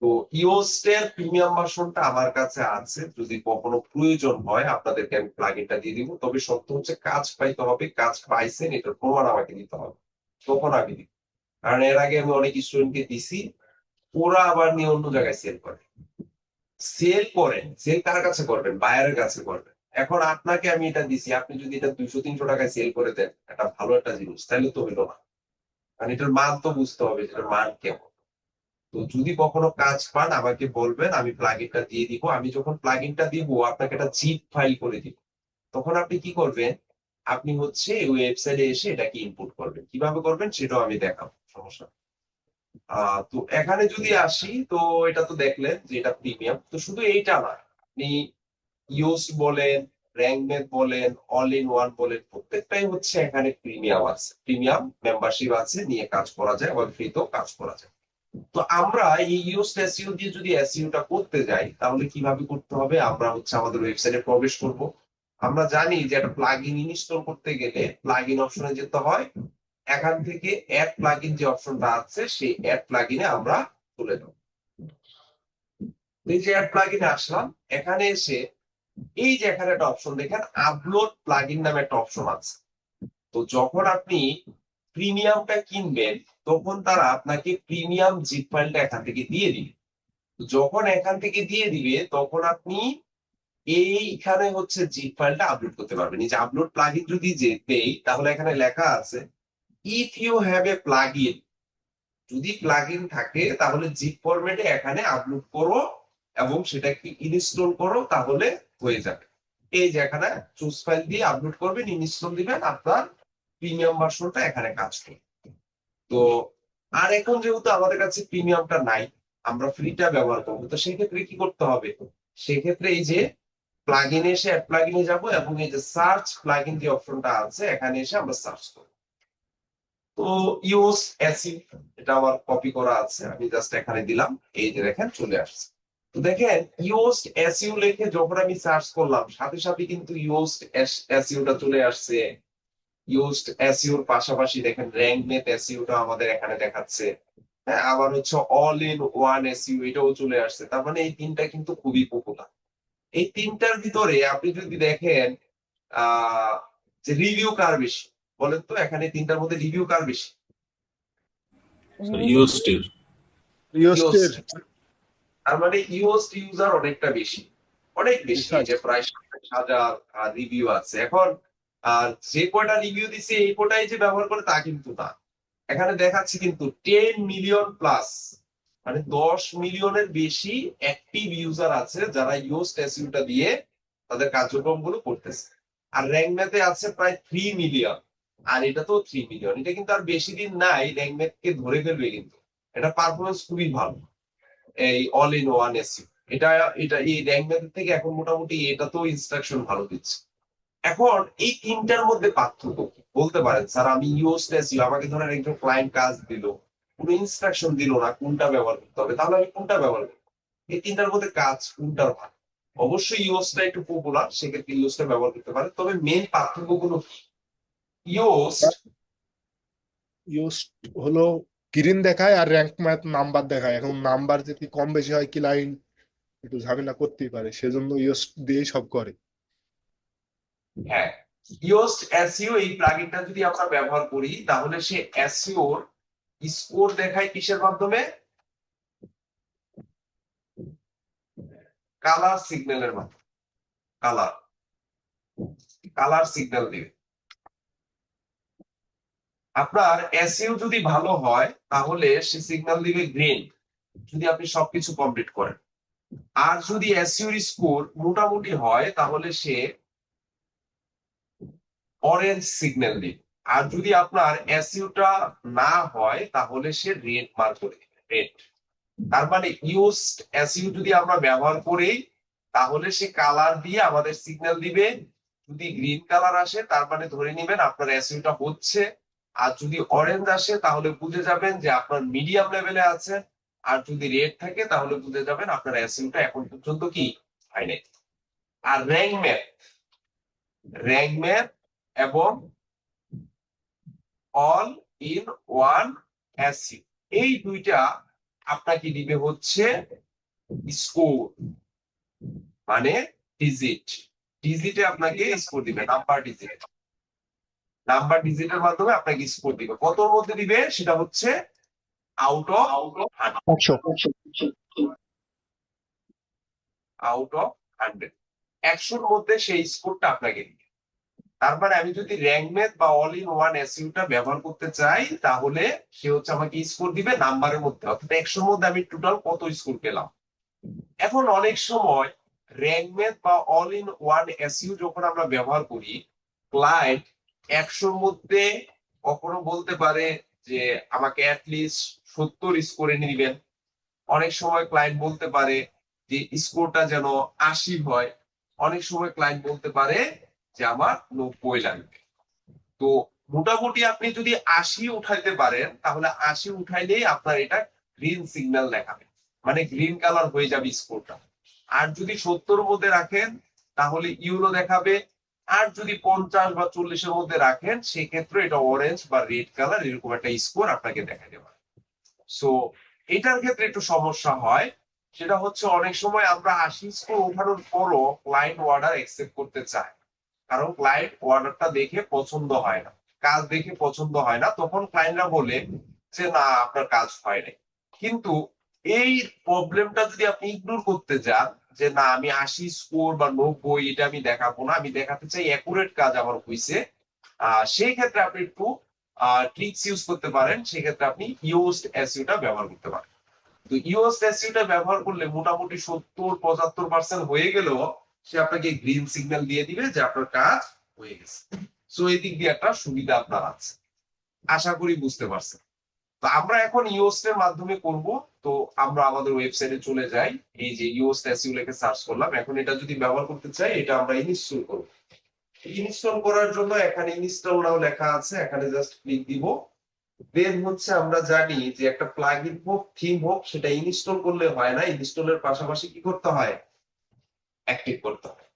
তো ইওস্টের প্রিমিয়াম ভার্সনটা আমার কাছে আছে, যদি কখনো প্রয়োজন হয় আপনাদেরকে আমি প্লাগইনটা দিয়ে দিব। তবে সত্য হচ্ছে কাজ পাইতে হবে, কাজ পাইছেন এটার প্রমাণ আমাকে দিতে হবে, তখন আমি দিব। কারণ এর আগে আমি অনেক স্টুডেন্টকে দিছি, ওরা আবার নিয়ে অন্য জায়গায় সেল করে। সেল করেন, সেল কার কাছে করবেন? বায়ারের কাছে করবেন। এখন আপনাকে আমি এটা দিছি, আপনি যদি এটা 200-300 টাকায় সেল করে দেন একটা ভালো একটা জিনিস, তাহলে তো হইলো না। কারণ এটার মান তো বুঝতে হবে, এটার মান কেমন। তো যদি কখনো কাজ পান আমাকে বলবেন, আমি প্লাগইনটা দিয়ে দিব। আমি যখন প্লাগইনটা দিব আপনাকে একটা জিপ ফাইল করে দিব। তখন আপনি কি করবেন, আপনি হচ্ছে ওয়েবসাইটে এসে এটাকে ইনপুট করবেন। কিভাবে করবেন সেটাও আমি দেখাবো, সমস্যা নেই। তো এখানে যদি আসি, তো এটা তো দেখলেন যে এটা প্রিমিয়াম। তো শুধু এইটা না, আপনি ইউজ বলেন, র্যাঙ্কম্যাথ বলেন, অল ইন ওয়ান বলেন, প্রত্যেকটাই হচ্ছে এখানে প্রিমিয়াম আছে, প্রিমিয়াম মেম্বারশিপ আছে, নিয়ে কাজ করা যায়, আবার ফ্রিতেও কাজ করা যায়। তো আমরা এই ইউজ এসইও দিয়ে যদি এসইওটা করতে যাই তাহলে কিভাবে করতে হবে? আমরা হচ্ছে আমাদের ওয়েবসাইটে প্রবেশ করব। আমরা জানি যে একটা প্লাগইন ইনস্টল করতে গেলে প্লাগইন অপশনে যেতে হয়। এখান থেকে অ্যাড প্লাগইন যে অপশনটা আছে সেই অ্যাড প্লাগইনে আমরা চলে যাব। এই যে অ্যাড প্লাগইনে আসলাম, এখানে এসে এই যে এখানে একটা অপশন দেখেন, আপলোড প্লাগইন নামে একটা অপশন আছে। তো যখন আপনি প্রিমিয়ামটা কিনবেন তখন তারা আপনাকে প্রিমিয়াম জিপ ফাইলটা এখান থেকে দিয়ে দিবে। যখন এখান থেকে দিয়ে দিবে তখন আপনি এইখানে হচ্ছে জিপ ফাইলটা আপলোড করতে পারবেন। এই যে আপলোড প্লাগইন যদি দেই তাহলে এখানে লেখা আছে if you have a plugin, যদি প্লাগইন থাকে তাহলে জিপ ফরম্যাটে এখানে আপলোড করো এবং সেটাকে ইনস্টল করো, তাহলে হয়ে যাবে। এই যে এখানে চুজ ফাইল দিয়ে আপলোড করবেন, ইনস্টল দিবেন, আপনার প্রিমিয়াম ভার্সনটা এখানে কাজ করবে। তো আর এখন যেহেতু আমাদের কাছে প্রিমিয়ামটা নাই, আমরা ফ্রিটা ব্যবহার করবো, তো সেক্ষেত্রে কি করতে হবে? সেক্ষেত্রে এই যে প্লাগইনে এসে অ্যাড প্লাগইনে যাব এবং এই যে সার্চ প্লাগইন যে অপশনটা আছে এখানে এসে আমরা সার্চ করব। তো ইউজ এসইও, এটা আমার কপি করা আছে, আমি জাস্ট এখানে দিলাম, এই যে দেখেন চলে আসছে। তো দেখেন ইউজ এসইও লিখে যখন আমি সার্চ করলাম সাথে সাথে কিন্তু ইউজ এসইওটা চলে আসছে। ইউজড এসইওর পাশাপাশি দেখেন র্যাঙ্কম্যাথ এসইওটা আমাদের এখানে দেখাচ্ছে। হ্যাঁ, আবার হচ্ছে অল ইন ওয়ান এসইও এটাও চলে আসছে। তার মানে এই তিনটা কিন্তু খুবই পপুলার। এই তিনটার ভিতরে আপনি যদি দেখেন যে রিভিউ কার বেশি, বলেন তো এখানে তিনটার মধ্যে রিভিউ কার বেশি? ইউস্টের ইওস্টের তার মানে ইউজড ইউজার অনেকটা বেশি, অনেক বেশি, যে প্রায় 27,000 রিভিউ আছে। এখন আর যে কয়টা রিভিউ দিছে এই কটাই যে ব্যবহার করে তা কিন্তু না। এখানে দেখাচ্ছে কিন্তু 10 মিলিয়ন প্লাস, মানে 10 মিলিয়নের বেশি অ্যাক্টিভ ইউজার আছে যারা ইউজড এসইওটা দিয়ে তাদের কার্যক্রমগুলো করতেছে। আর র্যাঙ্কম্যাথে আছে প্রায় 3 মিলিয়ন, আর এটা তো 3 মিলিয়ন। এটা কিন্তু আর বেশি দিন নাই র্যাঙ্কম্যাথকে ধরে ফেলবে, কিন্তু এটা পারফরমেন্স খুবই ভালো এই অল ইন ওয়ান এসইও। এটা এটা এই র্যাঙ্কম্যাথের থেকে এখন মোটামুটি এটা তো ইনস্ট্রাকশন ভালো দিচ্ছে। এখন এই তিনটার মধ্যে পার্থক্য কি বলতে পারেন? স্যার আমি ইউজড এসইও, আমাকে ধরেন একজন ক্লায়েন্ট কাজ দিল, কোনো ইনস্ট্রাকশন দিল না কোনটা ব্যবহার করতে হবে, তাহলে আমি কোনটা ব্যবহার করবো? এই তিনটার মধ্যে কাজ কোনটার ভালো? অবশ্যই ইউজটা একটু পপুলার, সেক্ষেত্রে ইউজটা ব্যবহার করতে পারে। তবে মেন পার্থক্য গুলো ইউজড ইওস্ট হলো গ্রিন দেখায় আর র্যাঙ্ক ম্যাথ নাম্বার দেখায়। এখন নাম্বার যদি কম বেশি হয় ক্লায়েন্ট একটু ঝামেলা করতেই পারে, সেজন্য ইওস্ট দিয়ে সব করে। হ্যাঁ, ইউজড এসইও এই প্লাগইনটা যদি আমরা ব্যবহার করি তাহলে সে এসইওর স্কোর দেখায় কিসের মাধ্যমে? কালার সিগন্যালের মাধ্যমে। কালার কালার সিগন্যাল দিবে। আপনার এসইও যদি ভালো হয় তাহলে সে সিগন্যাল দিবে গ্রিন, যদি আপনি সবকিছু কমপ্লিট করেন। আর যদি এসইউর স্কোর মোটামুটি হয় তাহলে সে অরেঞ্জ সিগন্যাল দিবে। আর যদি আপনার এসইউটা না হয় তাহলে সে রেড মার্ক করে দিবে, রেড। তার মানে ইউজড এসইউ যদি আমরা ব্যবহার করি তাহলে সে কালার দিয়ে আমাদের সিগন্যাল দিবে। যদি গ্রিন কালার আসে তার মানে ধরে নেবেন আপনার এসইউটা হচ্ছে। আর যদি অরেঞ্জ আসে তাহলে বুঝে যাবেন যে আপনার মিডিয়াম লেভেলে আছে। আর যদি রেড থাকে তাহলে বুঝে যাবেন আপনার এসইউটা এখন পর্যন্ত কি হয় নাই। আর র্যাঙ্ক ম্যাপ এবং অল ইন ওয়ান এসইউ, এই দুইটা আপনাকে দিবে হচ্ছে স্কোর, মানে ডিজিটে আপনাকে স্কোর দিবে, নাম্বার ডিজিটের মাধ্যমে আপনাকে স্কোর দিবে। কতর মধ্যে দিবে সেটা হচ্ছে আউট অফ 100, 100-র মধ্যে সেই স্কোরটা আপনাকে দিবে। তার মানে আমি যদি র্যাঙ্ক ম্যাথ বা অল ইন ওয়ান এসইউটা ব্যবহার করতে চাই তাহলে সে হচ্ছে আমাকে স্কোর দিবে নাম্বারের মধ্যে, অর্থাৎ 100-র মধ্যে আমি টোটাল কত স্কোর পেলাম। এখন অনেক সময় র্যাঙ্ক ম্যাথ বা অল ইন ওয়ান এসইউ যখন আমরা ব্যবহার করি, ক্লায়েন্ট 100-র মধ্যে কখনো বলতে পারে যে আমাকে অ্যাটলিস্ট 70 স্কোর এনে দিবেন। অনেক সময় ক্লায়েন্ট বলতে পারে যে স্কোরটা যেন 80 হয়। অনেক সময় ক্লায়েন্ট বলতে পারে যে আমার 90 লাগবে। তো মোটামুটি আপনি যদি 80 উঠাইতে পারেন তাহলে 80 উঠাইলেই আপনার এটা গ্রিন সিগন্যাল দেখাবে, মানে গ্রিন কালার হয়ে যাবে স্কোরটা। আর যদি 70-র মধ্যে রাখেন তাহলে ইউলো দেখাবে। আর যদি 50 বা 40-এর মধ্যে রাখেন সেক্ষেত্রে এটা অরেঞ্জ বা রেড কালার এরকম একটা স্কোর আপনাকে দেখা দেবে। সো এটার ক্ষেত্রে একটু সমস্যা হয়, সেটা হচ্ছে অনেক সময় আমরা 80 স্কোর ওঠানোর পরও ক্লায়েন্ট অর্ডার অ্যাকসেপ্ট করতে চায়, কারণ ক্লায়েন্ট অর্ডারটা দেখে পছন্দ হয় না, কাজ দেখে পছন্দ হয় না, তখন ক্লায়েন্টরা বলে যে না আপনার কাজ হয় নাই। কিন্তু এই প্রবলেমটা যদি আপনি ইগনোর করতে যান যে না আমি 80 স্কোর বা 90 এটা আমি দেখাবো না, আমি দেখাতে চাই অ্যাকুরেট কাজ আমার হয়েছে, সেই ক্ষেত্রে আপনি একটু ট্রিক্স ইউজ করতে পারেন। সেক্ষেত্রে আপনি ইউজড এসইউটা ব্যবহার করতে পারেন। তো ইউজড এসইউটা ব্যবহার করলে মোটামুটি 70-75% হয়ে গেলেও সে আপনাকে গ্রিন সিগন্যাল দিয়ে দিবে যে আপনার কাজ হয়ে গেছে। সো এই দিক দিয়ে একটা সুবিধা আপনার আছে, আশা করি বুঝতে পারছেন। তো আমরা এখন ইউএসড এর মাধ্যমে করব। তো আমরা আমাদের ওয়েবসাইটে চলে যাই, এই যে ইউএসড এসইউ লিখে সার্চ করলাম। এখন এটা যদি ব্যবহার করতে চাই এটা আমরা ইনস্টল করব। ইনস্টল করার জন্য এখানে ইনস্টল নাও লেখা আছে, এখানে জাস্ট ক্লিক দিব। দেন হচ্ছে আমরা জানি যে একটা প্লাগইন হোক থিম হোক সেটা ইনস্টল করলে হয় না, ইনস্টলের পাশাপাশি কি করতে হয়, অ্যাক্টিভ করতে হয়।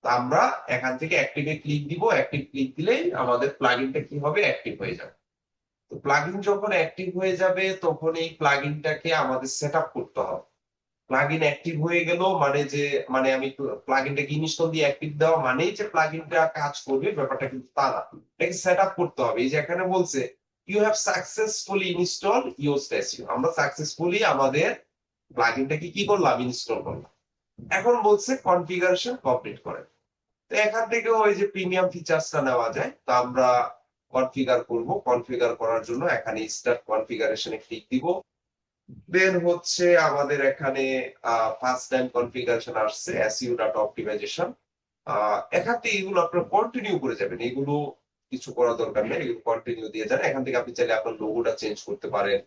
তো আমরা এখান থেকে অ্যাক্টিভে ক্লিক দিব। অ্যাক্টিভ ক্লিক দিলেই আমাদের প্লাগইনটা কি হবে, অ্যাক্টিভ হয়ে যাবে। তো প্লাগইন যখন অ্যাক্টিভ হয়ে যাবে তখন এই প্লাগইনটাকে আমাদের সেটআপ করতে হবে। প্লাগইন অ্যাক্টিভ হয়ে গেল মানে যে মানে আমি প্লাগইনটাকে ইনস্টল দিয়ে অ্যাক্টিভ দেওয়া মানেই যে প্লাগইনটা কাজ করবে ব্যাপারটা কিন্তু তা না, এটাকে সেটআপ করতে হবে। এই যে এখানে বলছে you have successfully install Yoast SEO, আমরা সাকসেসফুলি আমাদের প্লাগইনটাকে কি করলাম, ইনস্টল করলাম। এখন বলছে কনফিগারেশন কমপ্লিট করেন। তো এখান থেকে ওই যে প্রিমিয়াম ফিচার্সটা নেওয়া যায়। তো আমরা কনফিগার করব। কনফিগার করার জন্য এখানে স্টার্ট কনফিগারেশনে ক্লিক দিব। দেন হচ্ছে আমাদের এখানে ফার্স্ট টাইম কনফিগারেশন আসছে এসইউ ডাটা অপটিমাইজেশন। এখান থেকে এগুলো আপনারা কন্টিনিউ করে যাবেন, এগুলো কিছু করা দরকার নেই, এগুলো কন্টিনিউ দিয়ে যান। এখান থেকে আপনি চাইলে আপনার লোগোটা চেঞ্জ করতে পারেন,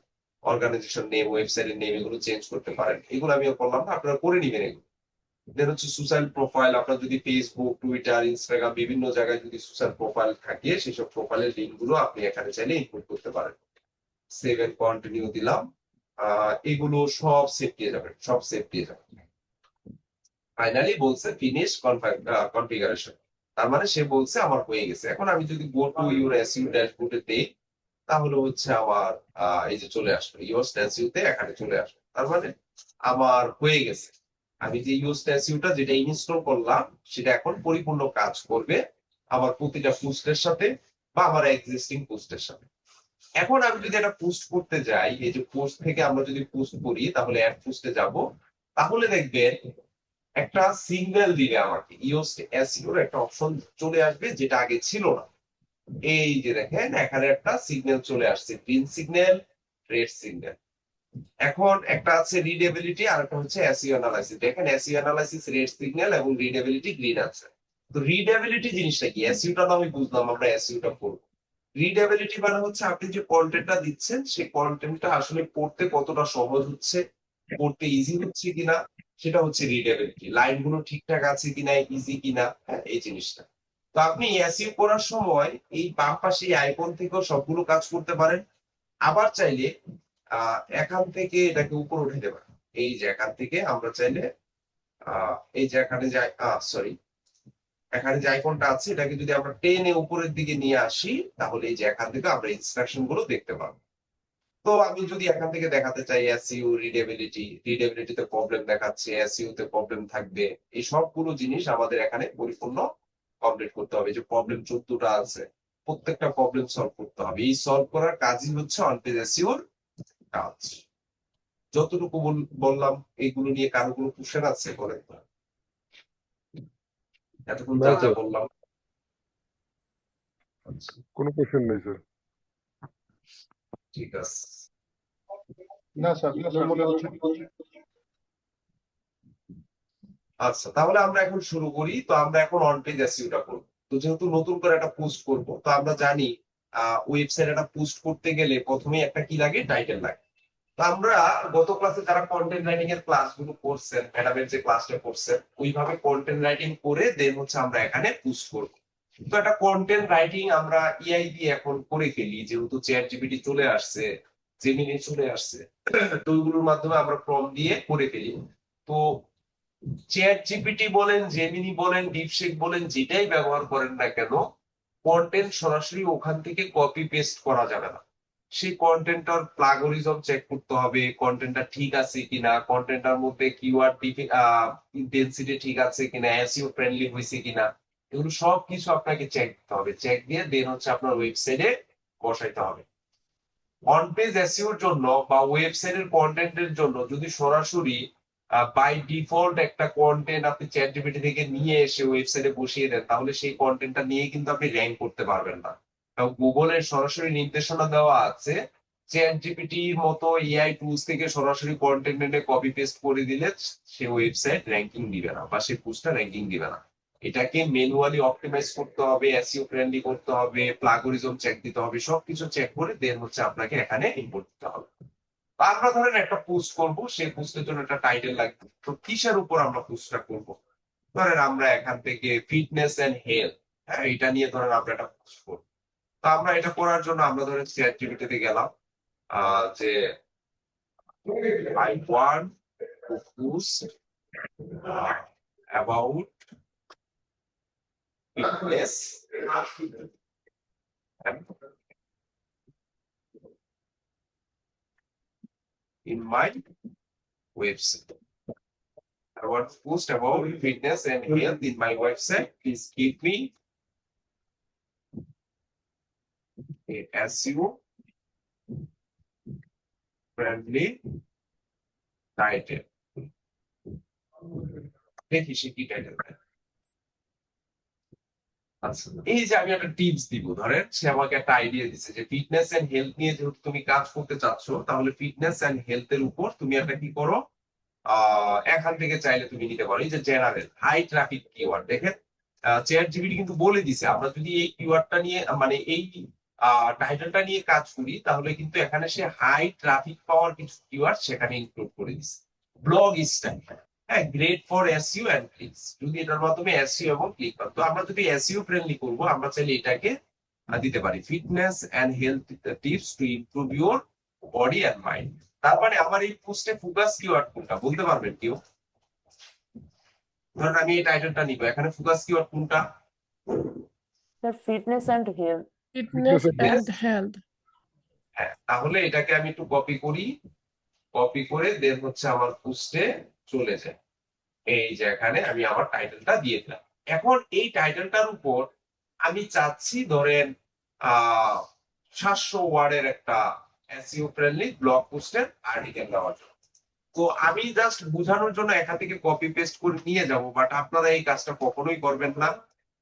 অর্গানাইজেশন নেম, ওয়েবসাইটের নেম এগুলো চেঞ্জ করতে পারেন। এগুলো আমি করলাম না, আপনারা করে নিবেন এগুলো। দেন হচ্ছে সোশ্যাল প্রোফাইল, আপনার যদি ফেসবুক, টুইটার, ইনস্টাগ্রাম বিভিন্ন জায়গায় যদি সোশ্যাল প্রোফাইল থাকে সেসব প্রোফাইলের লিঙ্ক গুলো আপনি এখানে চাইলে ইনপুট করতে পারেন। সেভ এন্ড কন্টিনিউ দিলাম। এগুলো সব সেভ দিয়ে যাবেন, সব সেভ দিয়ে যাবেন। ফাইনালি বলছে ফিনিশ কনফিগারেশন, তার মানে সে বলছে আমার হয়ে গেছে। এখন আমি যদি গো টু ইউর এসইউ ড্যাশবোর্ডে দেই তাহলে হচ্ছে আমার এই যে চলে আসলো ইউএস এসইউতে, এখানে চলে আসলো। তার মানে আমার হয়ে গেছে। আমি যে ইউএস এসইউটা যেটা ইনস্টল করলাম সেটা এখন পরিপূর্ণ কাজ করবে আমার প্রতিটা পোস্টের সাথে বা আমার এক্সিস্টিং পোস্টের সাথে। এখন আমি যদি একটা পোস্ট করতে যাই, এই যে পোস্ট থেকে আমরা যদি পোস্ট করি তাহলে অ্যাড পোস্টে যাব, তাহলে দেখবেন একটা সিগন্যাল দিবে আমাকে, ইউএস এসইউর একটা অপশন চলে আসবে যেটা আগে ছিল না। এই যে দেখেন এখানে একটা সিগন্যাল চলে আসছে, গ্রিন সিগন্যাল, রেড সিগন্যাল। এখন একটা আছে রিডেবিলিটি আর একটা হচ্ছে এসইও অ্যানালাইসিস। দেখেন এসইও অ্যানালাইসিস রেড সিগন্যাল এবং রিডেবিলিটি গ্রিন আছে। তো রিডেবিলিটি জিনিসটা কি? এসইওটা তো আমি বুঝলাম, আমরা এসইওটা করবো। রিডেবিলিটি মানে হচ্ছে আপনি যে কন্টেন্টটা দিচ্ছেন সেই কন্টেন্টটা আসলে পড়তে কতটা সহজ হচ্ছে, পড়তে ইজি হচ্ছে কিনা, সেটা হচ্ছে রিডেবিলিটি। লাইনগুলো ঠিকঠাক আছে কিনা, ইজি কিনা, হ্যাঁ, এই জিনিসটা। তো আপনি এসইও করার সময় এই বাম পাশে আইকন থেকেও সবগুলো কাজ করতে পারেন। আবার চাইলে এখান থেকে এটাকে উপরে উঠাতে পারেন। এই যে এখান থেকে আমরা চাইলে এই যে এখানে যে সরি, এখানে যে আইকনটা আছে এটাকে যদি আমরা টেনে উপরের দিকে নিয়ে আসি, তাহলে এই যে এখান থেকে আমরা ইনস্ট্রাকশন গুলো দেখতে পাবো। তো আমি যদি এখান থেকে দেখাতে চাই এসইও রিডেবিলিটিতে প্রবলেম দেখাচ্ছে, এসইও তে প্রবলেম থাকবে, এই সবগুলো জিনিস আমাদের এখানে পরিপূর্ণ কমপ্লিট করতে হবে। যে প্রবলেম 14টা আছে, প্রত্যেকটা প্রবলেম সলভ করতে হবে। এই সলভ করার কাজই হচ্ছে অন পেজ এসইওর কাজ। যতটুকু বললাম এইগুলো নিয়ে কারো কোনো কোশ্চেন আছে বলেন তো? এতক্ষণ না যা যা স্যার, বললাম। আচ্ছা, কোনো কোশ্চেন নেই স্যার। ঠিক আছে। না স্যার, আমার মনে হচ্ছে আচ্ছা, তাহলে আমরা এখন শুরু করি। তো আমরা এখন অন পেজ এসইওটা করব। তো যেহেতু নতুন করে একটা পোস্ট করব, তো আমরা জানি ওয়েবসাইট একটা পোস্ট করতে গেলে প্রথমেই একটা কি লাগে, টাইটেল লাগে। তো আমরা গত ক্লাসে যারা কন্টেন্ট রাইটিং এর ক্লাসগুলো করছেন, ম্যাডামের যে ক্লাসটা করছেন, ওইভাবে কন্টেন্ট রাইটিং করে দেন হচ্ছে আমরা এখানে পোস্ট করব। তো একটা কন্টেন্ট রাইটিং আমরা এআই দিয়ে এখন করে ফেলি, যেহেতু চ্যাট জিপিটি চলে আসছে, জেমিনি চলে আসছে। তো ওইগুলোর মাধ্যমে আমরা প্রম্পট দিয়ে করে ফেলি। তো চ্যাট জিপিটি বলেন, জেমিনি বলেন, ডিপসিক বলেন, যেটাই ব্যবহার করেন না কেন, কন্টেন্ট সরাসরি ওখান থেকে কপি পেস্ট করা যাবে না। সেই কন্টেন্টটার প্লাগরিজম চেক করতে হবে, কন্টেন্টটা ঠিক আছে কিনা, কন্টেন্টটার মধ্যে কিওয়ার্ড ডেনসিটি ঠিক আছে কিনা, এসইও ফ্রেন্ডলি হয়েছে কিনা, এগুলো সবকিছু আপনাকে চেক দিতে হবে। চেক দিয়ে দেন হচ্ছে আপনার ওয়েবসাইটে বসাইতে হবে। অন পেজ এসইওর জন্য বা ওয়েবসাইটের কন্টেন্টের জন্য যদি সরাসরি বাই ডিফল্ট একটা কন্টেন্ট আপনি চ্যাট জিপিটি থেকে নিয়ে এসে ওয়েবসাইটে বসিয়ে দেন, তাহলে সেই কন্টেন্টটা নিয়ে কিন্তু আপনি র্যাঙ্ক করতে পারবেন না। কারণ গুগলের সরাসরি নির্দেশনা দেওয়া আছে, চ্যাট জিপিটির মতো এআই টুলস থেকে সরাসরি কন্টেন্ট এনে কপি পেস্ট করে দিলে সে ওয়েবসাইট র্যাঙ্কিং দিবে না বা সে পোস্টটা র্যাঙ্কিং দিবে না। এটাকে ম্যানুয়ালি অপটিমাইজ করতে হবে, এসইও ফ্রেন্ডলি করতে হবে, প্লাগরিজম চেক দিতে হবে, সবকিছু চেক করে দেন হচ্ছে আপনাকে এখানে ইম্পোর্ট দিতে হবে। আমরা ধরেন একটা পোস্ট করব, সেই পোস্টের জন্য একটা টাইটেল লাগবে। তো কিসের উপর আমরা পোস্টটা করব? ধরেন আমরা এখান থেকে ফিটনেস এন্ড হেলথ, হ্যাঁ, এটা নিয়ে ধরেন আমরা একটা পোস্ট করব। তো আমরা এটা করার জন্য আমরা ধরেন চ্যাট জিপিটিতে গেলাম, যে I want to post about fitness in my website. I want to post about fitness and health in my website. Please give me a SEO friendly title. দেখি সে কি টাইটেল দেয়। আচ্ছা, এই যে আমি একটা টিপস দিব, ধরেন সে আমাকে একটা আইডিয়া দিচ্ছে যে ফিটনেস এন্ড হেলথ নিয়ে যেহেতু তুমি কাজ করতে চাচ্ছ, তাহলে ফিটনেস এন্ড হেলথ এর উপর তুমি একটা কি করো, এখান থেকে চাইলে তুমি নিতে পারো এই যে জেনারেল হাই ট্রাফিক কিওয়ার্ড। দেখেন চ্যাট জিপিটি কিন্তু বলে দিছে আমরা যদি এই কিওয়ার্ডটা নিয়ে মানে এই টাইটেলটা নিয়ে কাজ করি, তাহলে কিন্তু এখানে সে হাই ট্রাফিক পাওয়ার কিছু কিওয়ার্ড সেখানে ইনক্লুড করে দিছে। ব্লগ স্টাইল, হ্যাঁ, great for SEO and clicks, যদি এটার মাধ্যমে এসইও এবং ক্লিক পান। তো আমরা যদি এসইও ফ্রেন্ডলি করবো, আমরা চাইলে এটাকে দিতে পারি fitness and health tips to improve your body and mind. তার মানে আমার এই পোস্টে ফোকাস কিওয়ার্ড কোনটা বলতে পারবেন কেউ? ধরেন আমি এই টাইটেলটা নিব, এখানে ফোকাস কিওয়ার্ড কোনটা? The fitness and health. Fitness Fitness and health. হ্যাঁ, তাহলে এটাকে আমি একটু কপি করি, কপি করে দেন হচ্ছে আমার পোস্টে চলে যায়। এই যে এখানে আমি আমার টাইটেলটা দিয়ে দিলাম। এখন এই টাইটেলটার উপর আমি চাচ্ছি ধরেন 700 ওয়ার্ডের একটা এসইও ফ্রেন্ডলি ব্লগ পোস্টের আর্টিকেল দেওয়ার জন্য। তো আমি জাস্ট বোঝানোর জন্য এখান থেকে কপি পেস্ট করে নিয়ে যাব, বাট আপনারা এই কাজটা কখনোই করবেন না।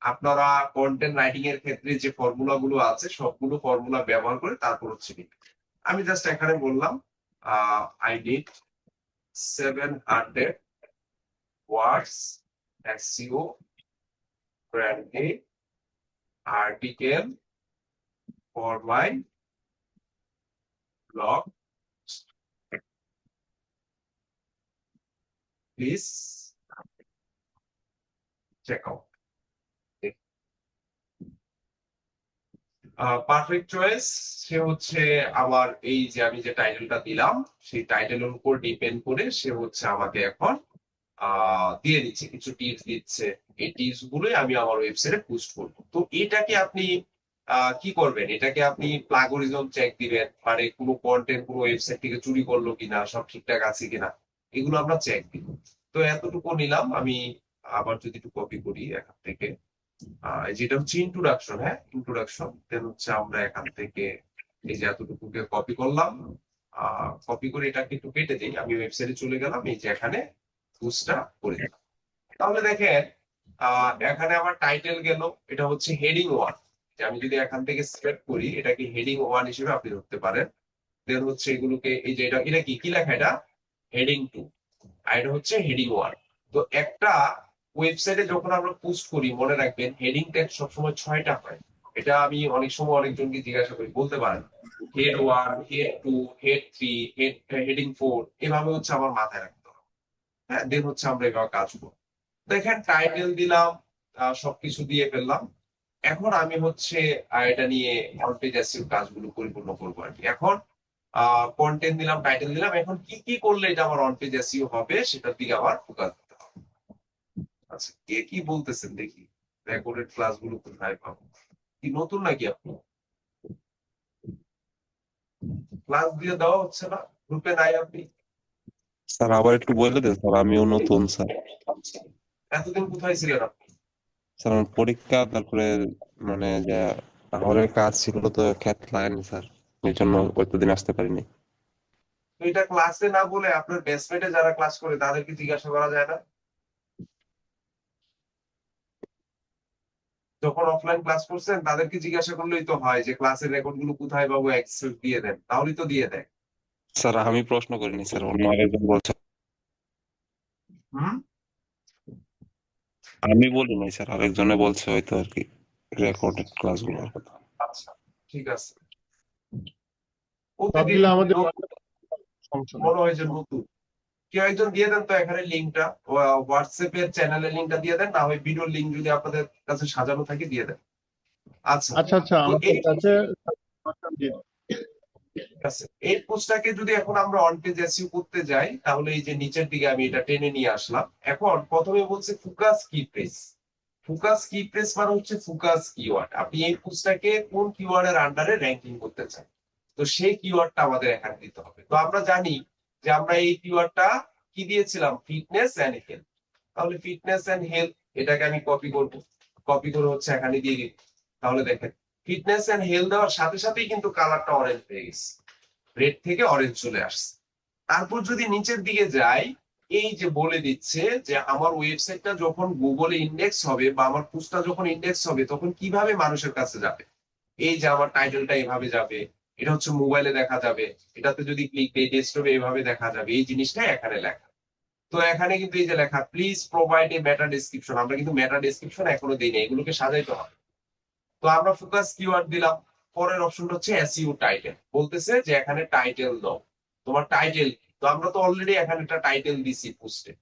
আপনারা কন্টেন্ট রাইটিং এর ক্ষেত্রে যে ফর্মুলা গুলো আছে সবগুলো ফর্মুলা ব্যবহার করে তারপর হচ্ছে আমি জাস্ট এখানে বললাম I need 700 words SEO friendly article for my blog. Please check out. Perfect choice সে হচ্ছে আমার এই যে আমি যে টাইটেলটা দিলাম সেই টাইটেলের উপর ডিপেন্ড করে সে হচ্ছে আমাকে এখন দিয়ে দিচ্ছে, কিছু টিপস দিচ্ছে। এই টিপস গুলোই আমি আমার ওয়েবসাইটে পোস্ট করবো। তো এটাকে আপনি কি করবেন, এটাকে আপনি প্লাগরিজম চেক দিবেন, মানে কোনো কন্টেন্ট কোনো ওয়েবসাইট থেকে চুরি করলো কিনা, সব ঠিকঠাক আছে কিনা, এগুলো আমরা চেক দিব। তো এতটুকু নিলাম আমি। আবার যদি একটু কপি করি এখান থেকে, যেটা হচ্ছে ইন্ট্রোডাকশন, হ্যাঁ ইন্ট্রোডাকশন, দেন হচ্ছে আমরা এখান থেকে এই যে এতটুকুকে কপি করলাম, কপি করে এটাকে একটু কেটে দিই, আমি ওয়েবসাইটে চলে গেলাম, এই যে এখানে পোস্টটা করে দিলাম। তাহলে দেখেন এখানে আমার টাইটেল গেল, এটা হচ্ছে হেডিং 1। আমি যদি এখান থেকে সিলেক্ট করি, এটাকে হেডিং 1 হিসেবে আপনি ধরতে পারেন। দেন হচ্ছে এগুলোকে এই যে এটা এটা কি লেখা, এটা হেডিং 2 আর এটা হচ্ছে হেডিং 1। তো একটা ওয়েবসাইটে যখন আমরা পোস্ট করি, মনে রাখবেন হেডিং ট্যাগ সবসময় 6টা হয়। এটা আমি অনেক সময় অনেকজনকে জিজ্ঞাসা করি, বলতে পারেন হেড 1, হেড 2, হেড 3, হেডিং 4, এভাবে হচ্ছে আমার মাথায় রাখতে হবে। হ্যাঁ, দেন হচ্ছে আমরা এভাবে কাজ করবো। দেখেন টাইটেল দিলাম, সবকিছু দিয়ে ফেললাম। এখন আমি হচ্ছে এটা নিয়ে অন পেজ এসইও কাজগুলো পরিপূর্ণ করবো আর কি। এখন কন্টেন্ট দিলাম, টাইটেল দিলাম, এখন কি কি করলে এটা আমার অন পেজ এসইও হবে সেটার দিকে আমার ফোকাস দিতে হবে। আচ্ছা, কে কি বলতেছেন দেখি, রেকর্ডেড ক্লাসগুলো কোথায় পাবো? কি নতুন নাকি আপনি? ক্লাস দিয়ে দেওয়া হচ্ছে না, গ্রুপে নাই আপনি? স্যার আবার একটু বলে দেন স্যার, আমিও নতুন স্যার। এতদিন কোথায় ছিলেন আপনি? স্যার আমার পরীক্ষা, তারপরে মানে যে আমাদের কাজ ছিল তো খেত লাগানি স্যার, এই জন্য কতদিন আসতে পারিনি। তো এটা ক্লাসে না বলে আপনার বেসমেটে যারা ক্লাস করে তাদেরকে জিজ্ঞাসা করা যায় না? যখন অফলাইন ক্লাস করছেন তাদেরকে জিজ্ঞাসা করলেই তো হয় যে ক্লাসের রেকর্ড গুলো কোথায় পাবো, অ্যাক্সেস দিয়ে দেন, তাহলেই তো দিয়ে দেয়। স্যার আমি প্রশ্ন করিনি স্যার, অন্য আরেকজন বলছে। হুম। আমি বলি নাই স্যার, আরেকজনে বলছে হয়তো আর কি, রেকর্ডেড ক্লাসগুলোর কথা। আচ্ছা, ঠিক আছে। সব প্রতিদিন দিলে আমাদের নতুন, সমস্যা নেই। মনে হয় যে নতুন কেউ একজন দিয়ে দেন তো এখানে লিঙ্কটা, হোয়াটসঅ্যাপের চ্যানেলের লিঙ্কটা দিয়ে দেন, না হয় ভিডিওর লিঙ্ক যদি আপনাদের কাছে সাজানো থাকে দিয়ে দেন। আচ্ছা, আচ্ছা আচ্ছা, তো আমাদের এই কাছে ঠিক আছে, এই পোস্টটাকে যদি এখন আমরা অন পেজ এসইও করতে যাই, তাহলে এই যে নিচের দিকে আমি এটা টেনে নিয়ে আসলাম। এখন প্রথমে বলছে ফোকাস কি প্রেস। ফোকাস কি প্রেস মানে হচ্ছে ফোকাস কিওয়ার্ড। আপনি এই পোস্টটাকে কোন কিওয়ার্ডের আন্ডারে র‍্যাঙ্কিং করতে চান, তো সেই কিওয়ার্ডটা আমাদের এখানে দিতে হবে। তো আমরা জানি যে আমরা এই কিওয়ার্ডটা কি দিয়েছিলাম, ফিটনেস এন্ড হেলথ। তাহলে ফিটনেস এন্ড হেলথ এটাকে আমি কপি করব, কপি করে হচ্ছে এখানে দিয়ে দিব। তাহলে দেখেন ফিটনেস এন্ড হেলথ দেওয়ার সাথে সাথেই কিন্তু কালারটা অরেঞ্জ হয়ে গেছে, রেড থেকে অরেঞ্জ চলে আসছে। তারপর যদি নিচের দিকে যাই, এই যে বলে দিচ্ছে যে আমার ওয়েবসাইটটা যখন গুগলে ইন্ডেক্স হবে বা আমার পোস্টটা যখন ইন্ডেক্স হবে তখন কিভাবে মানুষের কাছে যাবে। এই যে আমার টাইটেলটা এভাবে যাবে, এটা হচ্ছে মোবাইলে দেখা যাবে, এটাতে যদি ক্লিক দেই ডেস্কটপে এভাবে দেখা যাবে, এই জিনিসটাই এখানে লেখা। তো এখানে কিন্তু এই যে লেখা please provide a meta description, আমরা কিন্তু মেটা ডেসক্রিপশন এখনো দিই না, এগুলোকে সাজাইতে হবে। তো আমরা ফোকাস কিওয়ার্ড দিলাম। পরের অপশনটা হচ্ছে এসইও টাইটেল, বলতেছে যে এখানে টাইটেল দাও, তোমার টাইটেল। তো আমরা তো অলরেডি এখানে একটা টাইটেল দিছি পোস্টে,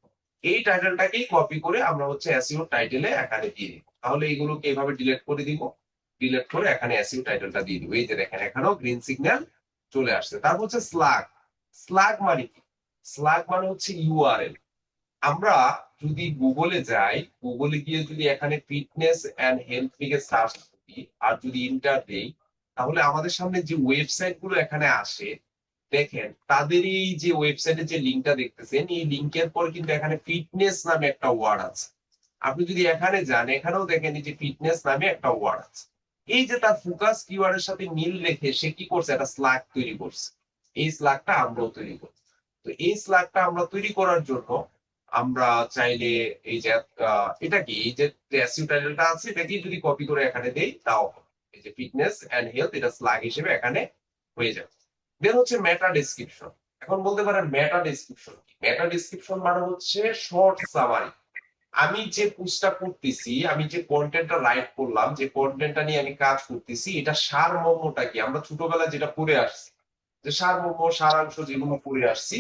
এই টাইটেলটাকেই কপি করে আমরা হচ্ছে এসইও টাইটেলে এখানে দিয়ে দিব। তাহলে এইগুলোকে এইভাবে ডিলিট করে দিব, ডিলিট করে এখানে এসইও টাইটেলটা দিয়ে দিব। এই যে দেখেন এখানেও গ্রিন সিগন্যাল চলে আসছে। তারপর হচ্ছে স্লাগ। স্লাগ মানে কি? স্লাগ মানে হচ্ছে ইউআরএল। আমরা যদি গুগলে যাই, গুগলে গিয়ে যদি এখানে ফিটনেস এন্ড হেলথ লিখে সার্চ করি আর যদি ইন্টার দেই, তাহলে আমাদের সামনে যে ওয়েবসাইট গুলো এখানে আসে, দেখেন তাদের এই যে ওয়েবসাইটে যে লিঙ্কটা দেখতেছেন, এই লিঙ্কের পর কিন্তু এখানে ফিটনেস নামে একটা ওয়ার্ড আছে। আপনি যদি এখানে যান, এখানেও দেখেন এই যে ফিটনেস নামে একটা ওয়ার্ড আছে। এই যে তার ফোকাস কিওয়ার্ডের সাথে মিল রেখে সে কি করছে, একটা স্ল্যাগ তৈরি করছে। এই স্ল্যাগটা আমরাও তৈরি করছি। তো এই স্ল্যাগটা আমরা তৈরি করার জন্য আমরা চাইলে এই যে এটা কি, এই যে এসইও টাইটেলটা আছে এটাকে যদি কপি করে এখানে দেই তাও হবে। এই যে ফিটনেস এন্ড হেলথ, এটা স্ল্যাগ হিসেবে এখানে হয়ে যাবে। দেন হচ্ছে মেটা ডেসক্রিপশন। এখন বলতে পারেন মেটা ডেসক্রিপশন কি? মেটা ডেসক্রিপশন মানে হচ্ছে শর্ট সামারি। আমি যে পোস্টটা করতেছি, আমি যে কন্টেন্টটা রাইট করলাম, যে কন্টেন্টটা নিয়ে আমি কাজ করতেছি, এটা সারমর্মটা কি? আমরা ছোটবেলায় যেটা পড়ে আসছি, যে সারমর্ম সারাংশ যেগুলো পড়ে আসছি,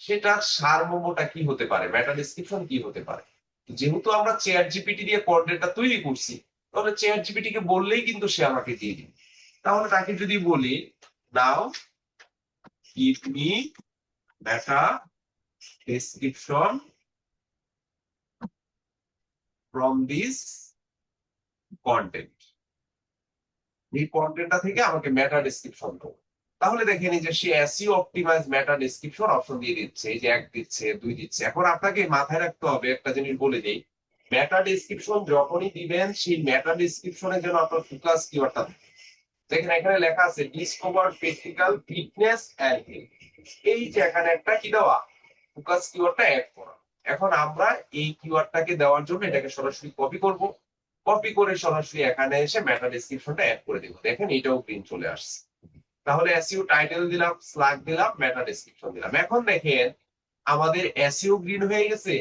সেটার সারমর্মটা কি হতে পারে, মেটা ডেসক্রিপশন কি হতে পারে। যেহেতু আমরা চ্যাট জিপিটি দিয়ে কন্টেন্টটা তৈরি করছি, তাহলে চ্যাট জিপিটি কে বললেই কিন্তু সে আমাকে দিয়ে দিবে। তাহলে তাকে যদি বলি now give me meta description from this content, এই কন্টেন্টটা থেকে আমাকে মেটা ডেসক্রিপশন দাও। তাহলে দেখেন এই যে সে SEO optimize meta description option দিয়ে দিচ্ছে, এই যে 1 দিচ্ছে, 2 দিচ্ছে। এখন আপনাকে মাথায় রাখতে হবে একটা জিনিস বলে দেই, মেটা ডেসক্রিপশন যখনই দিবেন, সেই মেটা ডেসক্রিপশনে যেন আপনার ফোকাস কিওয়ার্ডটা থাকে। দেখেন এখানে লেখা আছে discover practical fitness and health, এই যে এখানে একটা কি দেওয়া, ফোকাস কিওয়ার্ডটা অ্যাড করা। এখন আমরা এই কিওয়ার্ডটাকে দেওয়ার জন্য এটাকে সরাসরি কপি করব, কপি করে সরাসরি এখানে এসে মেটা ডেসক্রিপশনটা অ্যাড করে দেব। দেখেন এটাও প্রিন্ট চলে আসছে। তাহলে এসইও টাইটেল দিলাম, স্ল্যাগ দিলাম, মেটা ডেসক্রিপশন দিলাম। এখন দেখেন আমাদের এসইও গ্রিন হয়ে গেছে,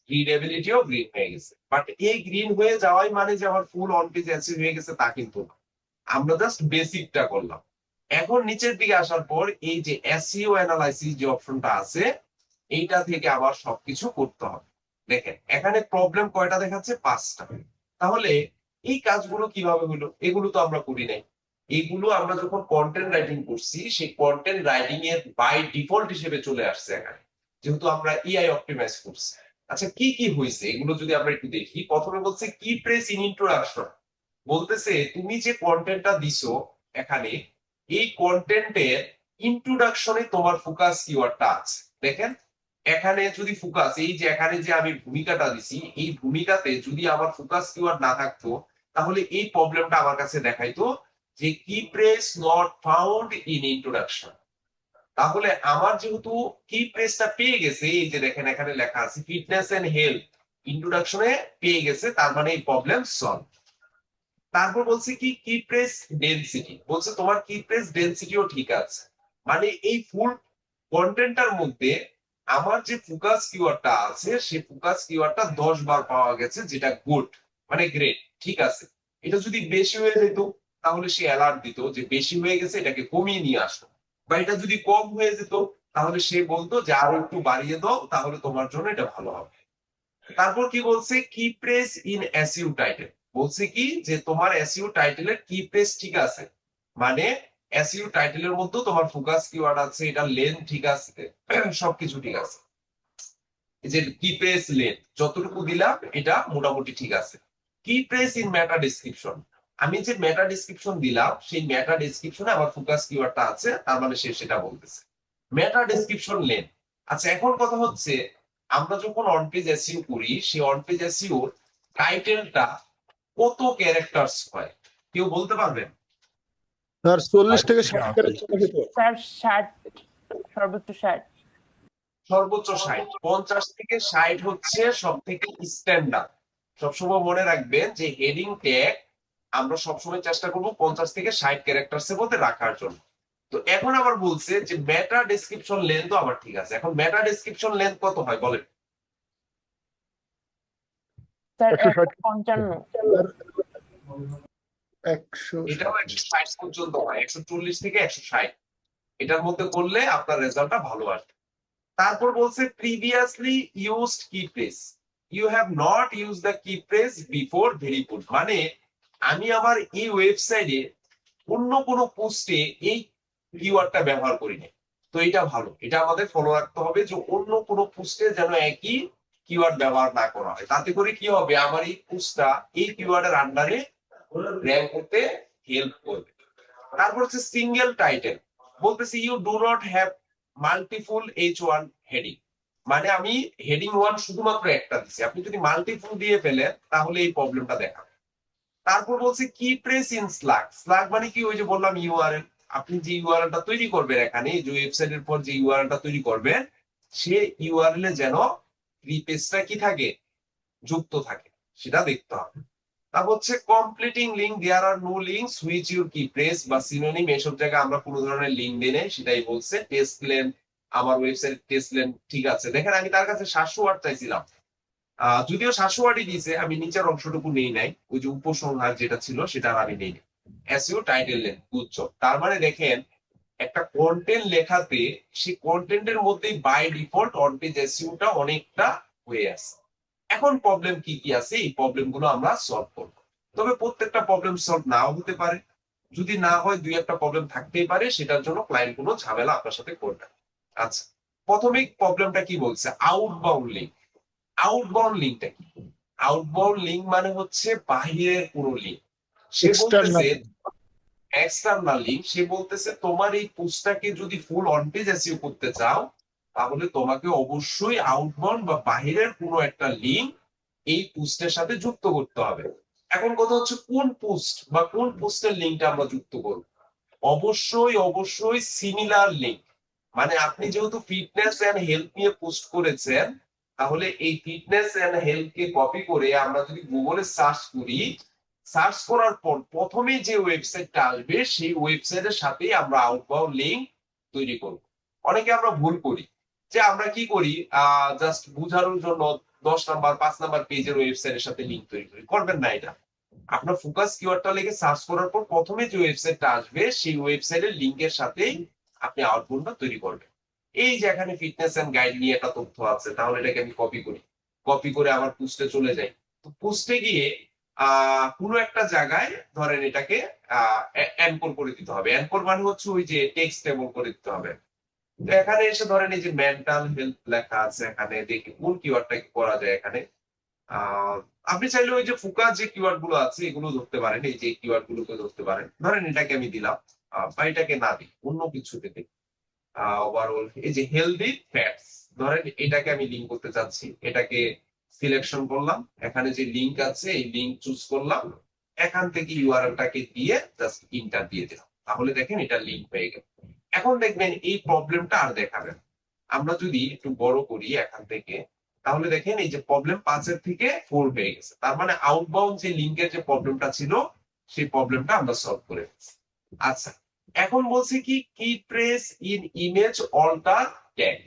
রিডেবিলিটিও গ্রিন হয়ে গেছে। বাট এই গ্রিন হয়ে যাওয়াই মানে যে আমার ফুল অন পেজ এসইও হয়ে গেছে তা কিন্তু না, আমরা জাস্ট বেসিকটা করলাম। এখন নিচের দিকে আসার পর এই যে এসইও অ্যানালাইসিস যে অপশনটা আছে, এইটা থেকে আবার সবকিছু করতে হবে। দেখেন এখানে প্রবলেম কয়টা দেখাচ্ছে, 5টা। তাহলে এই কাজগুলো কিভাবে হলো? এগুলো তো আমরা করি নাই। এগুলো আমরা যখন কন্টেন্ট রাইটিং করছি, সেই কন্টেন্ট রাইটিং এর বাই ডিফল্ট হিসেবে চলে আসছে এখানে, যেহেতু আমরা এআই অপটিমাইজ করছি। আচ্ছা কি কি হয়েছে এগুলো যদি আমরা একটু দেখি। প্রথমে বলছে কি প্রেস ইন ইন্ট্রোডাকশন, বলতেছে তুমি যে কন্টেন্টটা দিছো এখানে, এই কন্টেন্টের ইন্ট্রোডাকশনে তোমার ফোকাস কিওয়ার্ডটা আছে। দেখেন এখানে যদি ফোকাস, এই যে এখানে যে আমি ভূমিকাটা দিছি, এই ভূমিকাতে যদি আমার ফোকাস কিওয়ার্ড না থাকতো, তাহলে এই প্রবলেমটা আমার কাছে দেখাইতো যে কি press not found in introduction. তাহলে আমার যেহেতু কি প্রেসটা পেয়ে গেছে, এই যে দেখেন এখানে লেখা আছে ফিটনেস এন্ড হেলথ, ইন্ট্রোডাকশনে পেয়ে গেছে, তার মানে এই প্রবলেম সলভ। তারপর বলছে কি কি প্রেস ডেনসিটি, বলছে তোমার কি প্রেস ডেনসিটিও ঠিক আছে, মানে এই ফুল কন্টেন্টটার মধ্যে আমার যে ফোকাস কিওয়ার্ডটা আছে, সেই ফোকাস কিওয়ার্ডটা 10 বার পাওয়া গেছে, যেটা গুড, মানে গ্রেট, ঠিক আছে। এটা যদি বেশি হয়ে যেত, তাহলে সে অ্যালার্ট দিত যে বেশি হয়ে গেছে, এটাকে কমিয়ে নিয়ে আসো। বা এটা যদি কম হয়ে যেত, তাহলে সে বলতো যে আরো একটু বাড়িয়ে দাও, তাহলে তোমার জন্য এটা ভালো হবে। তারপর কি বলছে, keyphrase in SEO title, বলছে কি যে তোমার এসইও টাইটেলের কি প্রেস ঠিক আছে, মানে এসইও টাইটেলের মধ্যে তোমার ফোকাস কিওয়ার্ড আছে, এটা লেন্থ ঠিক আছে, সবকিছু ঠিক আছে। এই যে কি প্রেস লেন্থ যতটুকু দিলাম, এটা মোটামুটি ঠিক আছে। কি প্রেস ইন মেটা ডেসক্রিপশন, আমি যে মেটা ডেসক্রিপশন দিলাম, সেই মেটা ডেসক্রিপশনে আমার ফোকাস কিওয়ার্ডটা আছে, তার মানে সে সেটা বলতেছে। মেটা ডেসক্রিপশন লেন্থ। আচ্ছা এখন কথা হচ্ছে, আমরা যখন অন পেজ এসইও করি, সেই অন পেজ এসইও টাইটেলটা কত ক্যারেক্টারস হয়, কেউ বলতে পারবেন? স্যার 40 থেকে 60 ক্যারেক্টারের ভিতর। স্যার 60, সর্বোচ্চ 60। সর্বোচ্চ 60, 50 থেকে 60 হচ্ছে সব থেকে স্ট্যান্ডার্ড। সবসময় মনে রাখবেন যে হেডিং ট্যাগ আমরা সবসময় চেষ্টা করব 50 থেকে 60 ক্যারেক্টারস এর মধ্যে রাখার জন্য। তো এখন আবার বলছে যে মেটা ডেসক্রিপশন লেন্থও আবার ঠিক আছে। এখন মেটা ডেসক্রিপশন লেন্থ কত হয় বলেন? স্যার 160 155। 100 এটাও 160 পর্যন্ত হয়, 140 থেকে 160, এটার মধ্যে করলে আপনার রেজাল্টটা ভালো আসবে। তারপর বলছে previously used keyphrase, you have not use the keyphrase before, very good. মানে আমি আমার এই ওয়েবসাইটে অন্য কোনো পোস্টে এই কিওয়ার্ডটা ব্যবহার করিনি, তো এটা ভালো, এটা আমাদের ফলো রাখতে হবে যে অন্য কোনো পোস্টে যেন একই কিওয়ার্ড ব্যবহার না করা হয়। তাতে করে কি হবে, আমার এই পোস্টটা এই কিওয়ার্ডের আন্ডারে র্যাঙ্ক করতে হেল্প করবে। তারপর হচ্ছে সিঙ্গেল টাইটেল, বলতেছি you do not have multiple H1 heading, মানে আমি হেডিং 1 শুধুমাত্র একটা দিচ্ছি, আপনি যদি মাল্টিপুল দিয়ে ফেলেন তাহলে এই প্রবলেমটা দেখাবে। তারপর বলছে keyphrase in slug, slug মানে কি, ওই যে বললাম ইউআরএল, আপনি যে ইউআরএলটা তৈরি করবেন এখানে, যে ওয়েবসাইটের পর যে ইউআরএলটা তৈরি করবেন, সে ইউআরএল এ যেন প্রিপেজটা কি থাকে, যুক্ত থাকে, সেটা দেখতে হবে। তারপর হচ্ছে competing link, there are no links which your keyphrase বা সিনোনিম, এসব জায়গায় আমরা কোনো ধরনের লিঙ্ক দিই নাই, সেটাই বলছে। টেস্ট লেন্থ আমার ওয়েবসাইট টেস্ট লেন ঠিক আছে। দেখেন আমি তার কাছে 700 ওয়ার্ড চাইছিলাম, যদিও 700 ওয়ার্ডই দিয়েছে, আমি নিচের অংশটুকু নেই নাই, ওই যে উপসংহার যেটা ছিল সেটা আর আমি নেই নাই। SEO title lane good job. তার মানে দেখেন একটা কন্টেন্ট লেখাতে সেই কন্টেন্টের মধ্যেই বাই ডিফল্ট অন পেজ এসইওটা অনেকটা হয়ে আছে। এখন প্রবলেম কি কি আছে, এই প্রবলেম গুলো আমরা সলভ করবো। তবে প্রত্যেকটা প্রবলেম সলভ নাও হতে পারে, যদি না হয় দুই একটা প্রবলেম থাকতেই পারে, সেটার জন্য ক্লায়েন্ট কোনো ঝামেলা আপনার সাথে করবে। আচ্ছা, প্রথমে প্রবলেমটা কি বলছে, আউটবাউন্ড লিঙ্ক। আউটবাউন্ড লিঙ্কটা কি? আউটবাউন্ড লিঙ্ক মানে হচ্ছে বাহিরের কোনো লিঙ্ক। সে বলতেছে এক্সটার্নাল লিঙ্ক, সে বলতেছে তোমার এই পোস্টটাকে যদি ফুল অন পেজ এসইও করতে চাও, তাহলে তোমাকে অবশ্যই আউটবাউন্ড বা বাহিরের কোনো একটা লিঙ্ক এই পোস্টের সাথে যুক্ত করতে হবে। এখন কথা হচ্ছে কোন পোস্ট বা কোন পোস্টের লিঙ্কটা আমরা যুক্ত করব? অবশ্যই সিমিলার লিঙ্ক। মানে আপনি যেহেতু ফিটনেস এন্ড হেলথ নিয়ে পোস্ট করেছেন, তাহলে এই ফিটনেস এন্ড হেলথ কে কপি করে আমরা যদি গুগলে সার্চ করি, সার্চ করার পর প্রথমে যে ওয়েবসাইটটা আসবে সেই ওয়েবসাইটের সাথেই আমরা আউটবাউন্ড লিঙ্ক তৈরি করব। অনেকে আমরা ভুল করি, যে আমরা কি করি, জাস্ট বুঝানোর জন্য 10 নাম্বার 5 নাম্বার পেজের ওয়েবসাইটের সাথে লিঙ্ক তৈরি করি। করবেন না এটা। আপনার ফোকাস কিওয়ার্ডটা লিখে সার্চ করার পর প্রথমে যে ওয়েবসাইটটা আসবে সেই ওয়েবসাইটের লিঙ্কের সাথেই আপনি আউটপুটটা তৈরি করবেন। এই যে এখানে ফিটনেস এন্ড গাইড নিয়ে একটা তথ্য আছে, তাহলে এটাকে আমি কপি করি, কপি করে আমার পোস্টে চলে যাই। তো পোস্টে গিয়ে কোনো একটা জায়গায় ধরেন এটাকে অ্যানকর করে দিতে হবে। অ্যানকর মানে হচ্ছে ওই যে টেক্সট টেবল করে দিতে হবে। তো এখানে এসে ধরেন এই যে মেন্টাল হেলথ লেখা আছে, এখানে দেখি কোন কিওয়ার্ডটা কি করা যায় এখানে। আপনি চাইলে ওই যে ফোকাস যে কিওয়ার্ড গুলো আছে এগুলো ধরতে পারেন, এই যে কিওয়ার্ড গুলোকে ধরতে পারেন। ধরেন এটাকে আমি দিলাম, বা এটাকে না দিই, অন্য কিছুতে দিই। ওভারঅল এই যে হেলদি ফ্যাটস, ধরেন এটাকে আমি লিঙ্ক করতে চাচ্ছি, এটাকে সিলেকশন করলাম, এখানে যে লিঙ্ক আছে এই লিঙ্ক চুজ করলাম, এখান থেকে ইউআরএলটাকে দিয়ে জাস্ট ইন্টার দিয়ে দিলাম, তাহলে দেখেন এটা লিঙ্ক হয়ে গেল। এখন দেখবেন এই প্রবলেমটা আর দেখাবেন। আমরা যদি একটু বড় করি এখান থেকে, তাহলে দেখেন এই যে প্রবলেম 5 থেকে 4 হয়ে গেছে। তার মানে আউটবাউন্ড যে লিঙ্কের যে প্রবলেমটা ছিল সেই প্রবলেমটা আমরা সলভ করে ফেলছি। আচ্ছা, এখন বলছে কি keyphrase in image alter tag,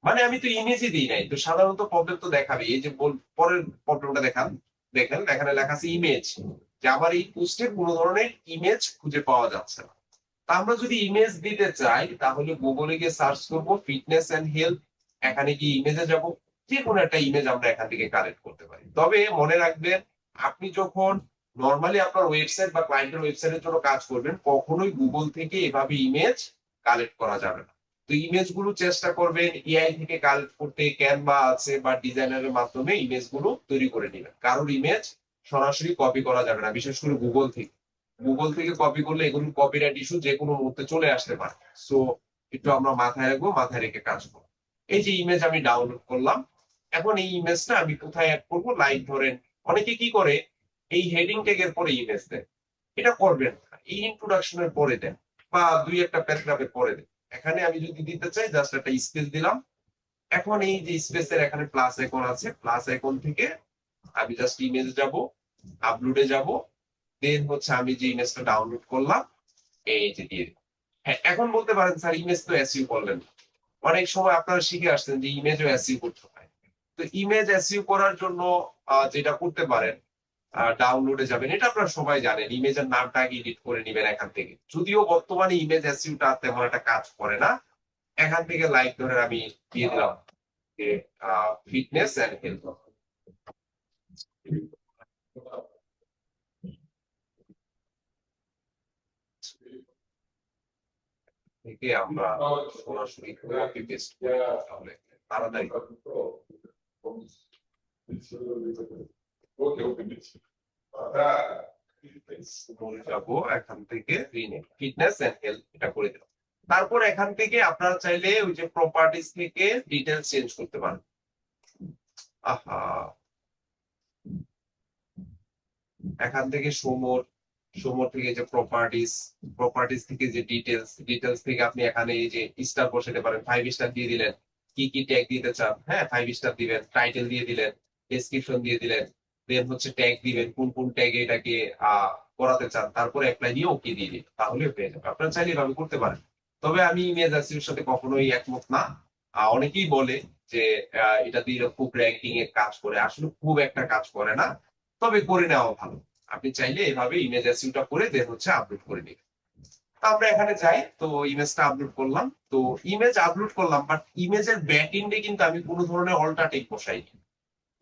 মানে আমি তো ইমেজই দিই নাই, তো সাধারণত প্রবলেম তো দেখাবে। এই যে পরের প্রবলেমটা দেখান, দেখেন এখানে লেখা আছে ইমেজ, যে আমার এই পোস্টে কোনো ধরনের ইমেজ খুঁজে পাওয়া যাচ্ছে না। তা আমরা যদি ইমেজ দিতে চাই, তাহলে গুগলে গিয়ে সার্চ করব ফিটনেস এন্ড হেলথ, এখানে গিয়ে ইমেজে যাব, যে কোনো একটা ইমেজ আমরা এখান থেকে কালেক্ট করতে পারি। তবে মনে রাখবেন, আপনি যখন নর্মালি আপনার ওয়েবসাইট বা ক্লায়েন্টের ওয়েবসাইটের জন্য কাজ করবেন, কখনোই গুগল থেকে এভাবে ইমেজ কালেক্ট করা যাবে না। তো ইমেজ গুলো চেষ্টা করবেন এআই থেকে কালেক্ট করতে, ক্যানভা আছে বা ডিজাইনারের মাধ্যমে ইমেজ গুলো তৈরি করে নেবেন। কারোর ইমেজ সরাসরি কপি করা যাবে না, বিশেষ করে গুগল থেকে। গুগল থেকে কপি করলে এগুলো কপিরাইট ইস্যু যে কোনো মুহূর্তে চলে আসতে পারে। সো একটু আমরা মাথায় রাখবো, মাথায় রেখে কাজ করবো। এই যে ইমেজ আমি ডাউনলোড করলাম, এখন এই ইমেজটা আমি কোথায় অ্যাড করবো, লাইক ধরেন অনেকে কি করে এই হেডিং ট্যাগের পরে ইমেজ দেন, এটা করবেন না, এই ইন্ট্রোডাকশনের পরে দেন বা দুই একটা প্যারাগ্রাফের পরে দেন। এখানে আমি যদি দিতে চাই জাস্ট একটা স্পেস দিলাম। এখন এই যে স্পেসের এখানে প্লাস আইকন আছে, প্লাস আইকন থেকে আমি জাস্ট ইমেজ যাব, আপলোডে যাব, দেন হচ্ছে আমি যে ইমেজটা ডাউনলোড করলাম এই যে দিয়ে দিলাম। হ্যাঁ, এখন বলতে পারেন স্যার ইমেজ তো এসইও করলেন। অনেক সময় আপনারা শিখে আসছেন যে ইমেজও এসইও করতে হয়। তো ইমেজ এসইও করার জন্য যেটা করতে পারেন, ডাউনলোডে যাবেন, এটা আপনারা সবাই জানেন, ইমেজের নামটা আগে এডিট করে নেবেন এখান থেকে। যদিও বর্তমানে ইমেজ এসইওটা তেমন একটা কাজ করে না, এখান থেকে লাইক ধরে আমি দিয়ে দিলাম যে ফিটনেস এন্ড হেলথ। থেকে আমরা সরাসরি কপি পেস্ট করি, তাহলে তাড়াতাড়ি যাবো। এখান থেকে ফিটনেস এন্ড হেলথ এটা করে দিলাম। তারপর এখান থেকে আপনারা চাইলে ওই যে প্রপার্টিজ থেকে ডিটেলস চেঞ্জ করতে পারেন। এখান থেকে সমর থেকে যে প্রপার্টিজ থেকে যে ডিটেলস থেকে আপনি এখানে এই যে স্টার বসাতে পারেন, 5 স্টার দিয়ে দিলেন, কি কি ট্যাগ দিতে চান, হ্যাঁ 5 স্টার দিবেন, টাইটেল দিয়ে দিলেন, ডেসক্রিপশন দিয়ে দিলেন, দেন হচ্ছে ট্যাগ দিবেন, কোন কোন ট্যাগে এটাকে করাতে চান, তারপরে অ্যাপ্লাই দিয়ে ওকে দিয়ে দিন, তাহলে পেয়ে যাবে। আপনারা চাইলে এভাবে করতে পারেন। তবে আমি ইমেজ এসইওর সাথে কখনোই একমত না। অনেকেই বলে যে এটা দিয়ে খুব র্যাঙ্কিং এর কাজ করে, আসলে খুব একটা কাজ করে না, তবে করে নেওয়া ভালো। আপনি চাইলে এভাবে ইমেজ এসইউটা করে দেন হচ্ছে আপলোড করে নিবেন। তো আমরা এখানে যাই, তো ইমেজটা আপলোড করলাম, তো ইমেজ আপলোড করলাম, বাট ইমেজের ব্যাক এন্ডে কিন্তু আমি কোনো ধরনের অল্টা টেক বসাইনি।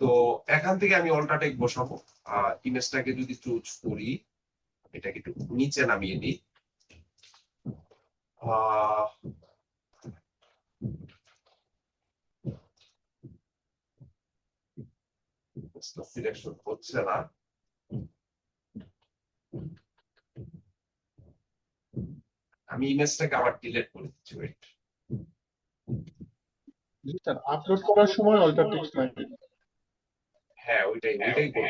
তো এখান থেকে আমি অল্টা টেক বসাবো। ইমেজটাকে যদি চুজ করি, এটাকে একটু নিচে নামিয়ে দিই। সিলেকশন হচ্ছে না। আমি ইমেজটাকে আবার ডিলিট করে দিচ্ছি, ওয়েট। জি স্যার, আপলোড করার সময় অল্টার টেক্সট নাই। হ্যাঁ, ওইটাই করবো।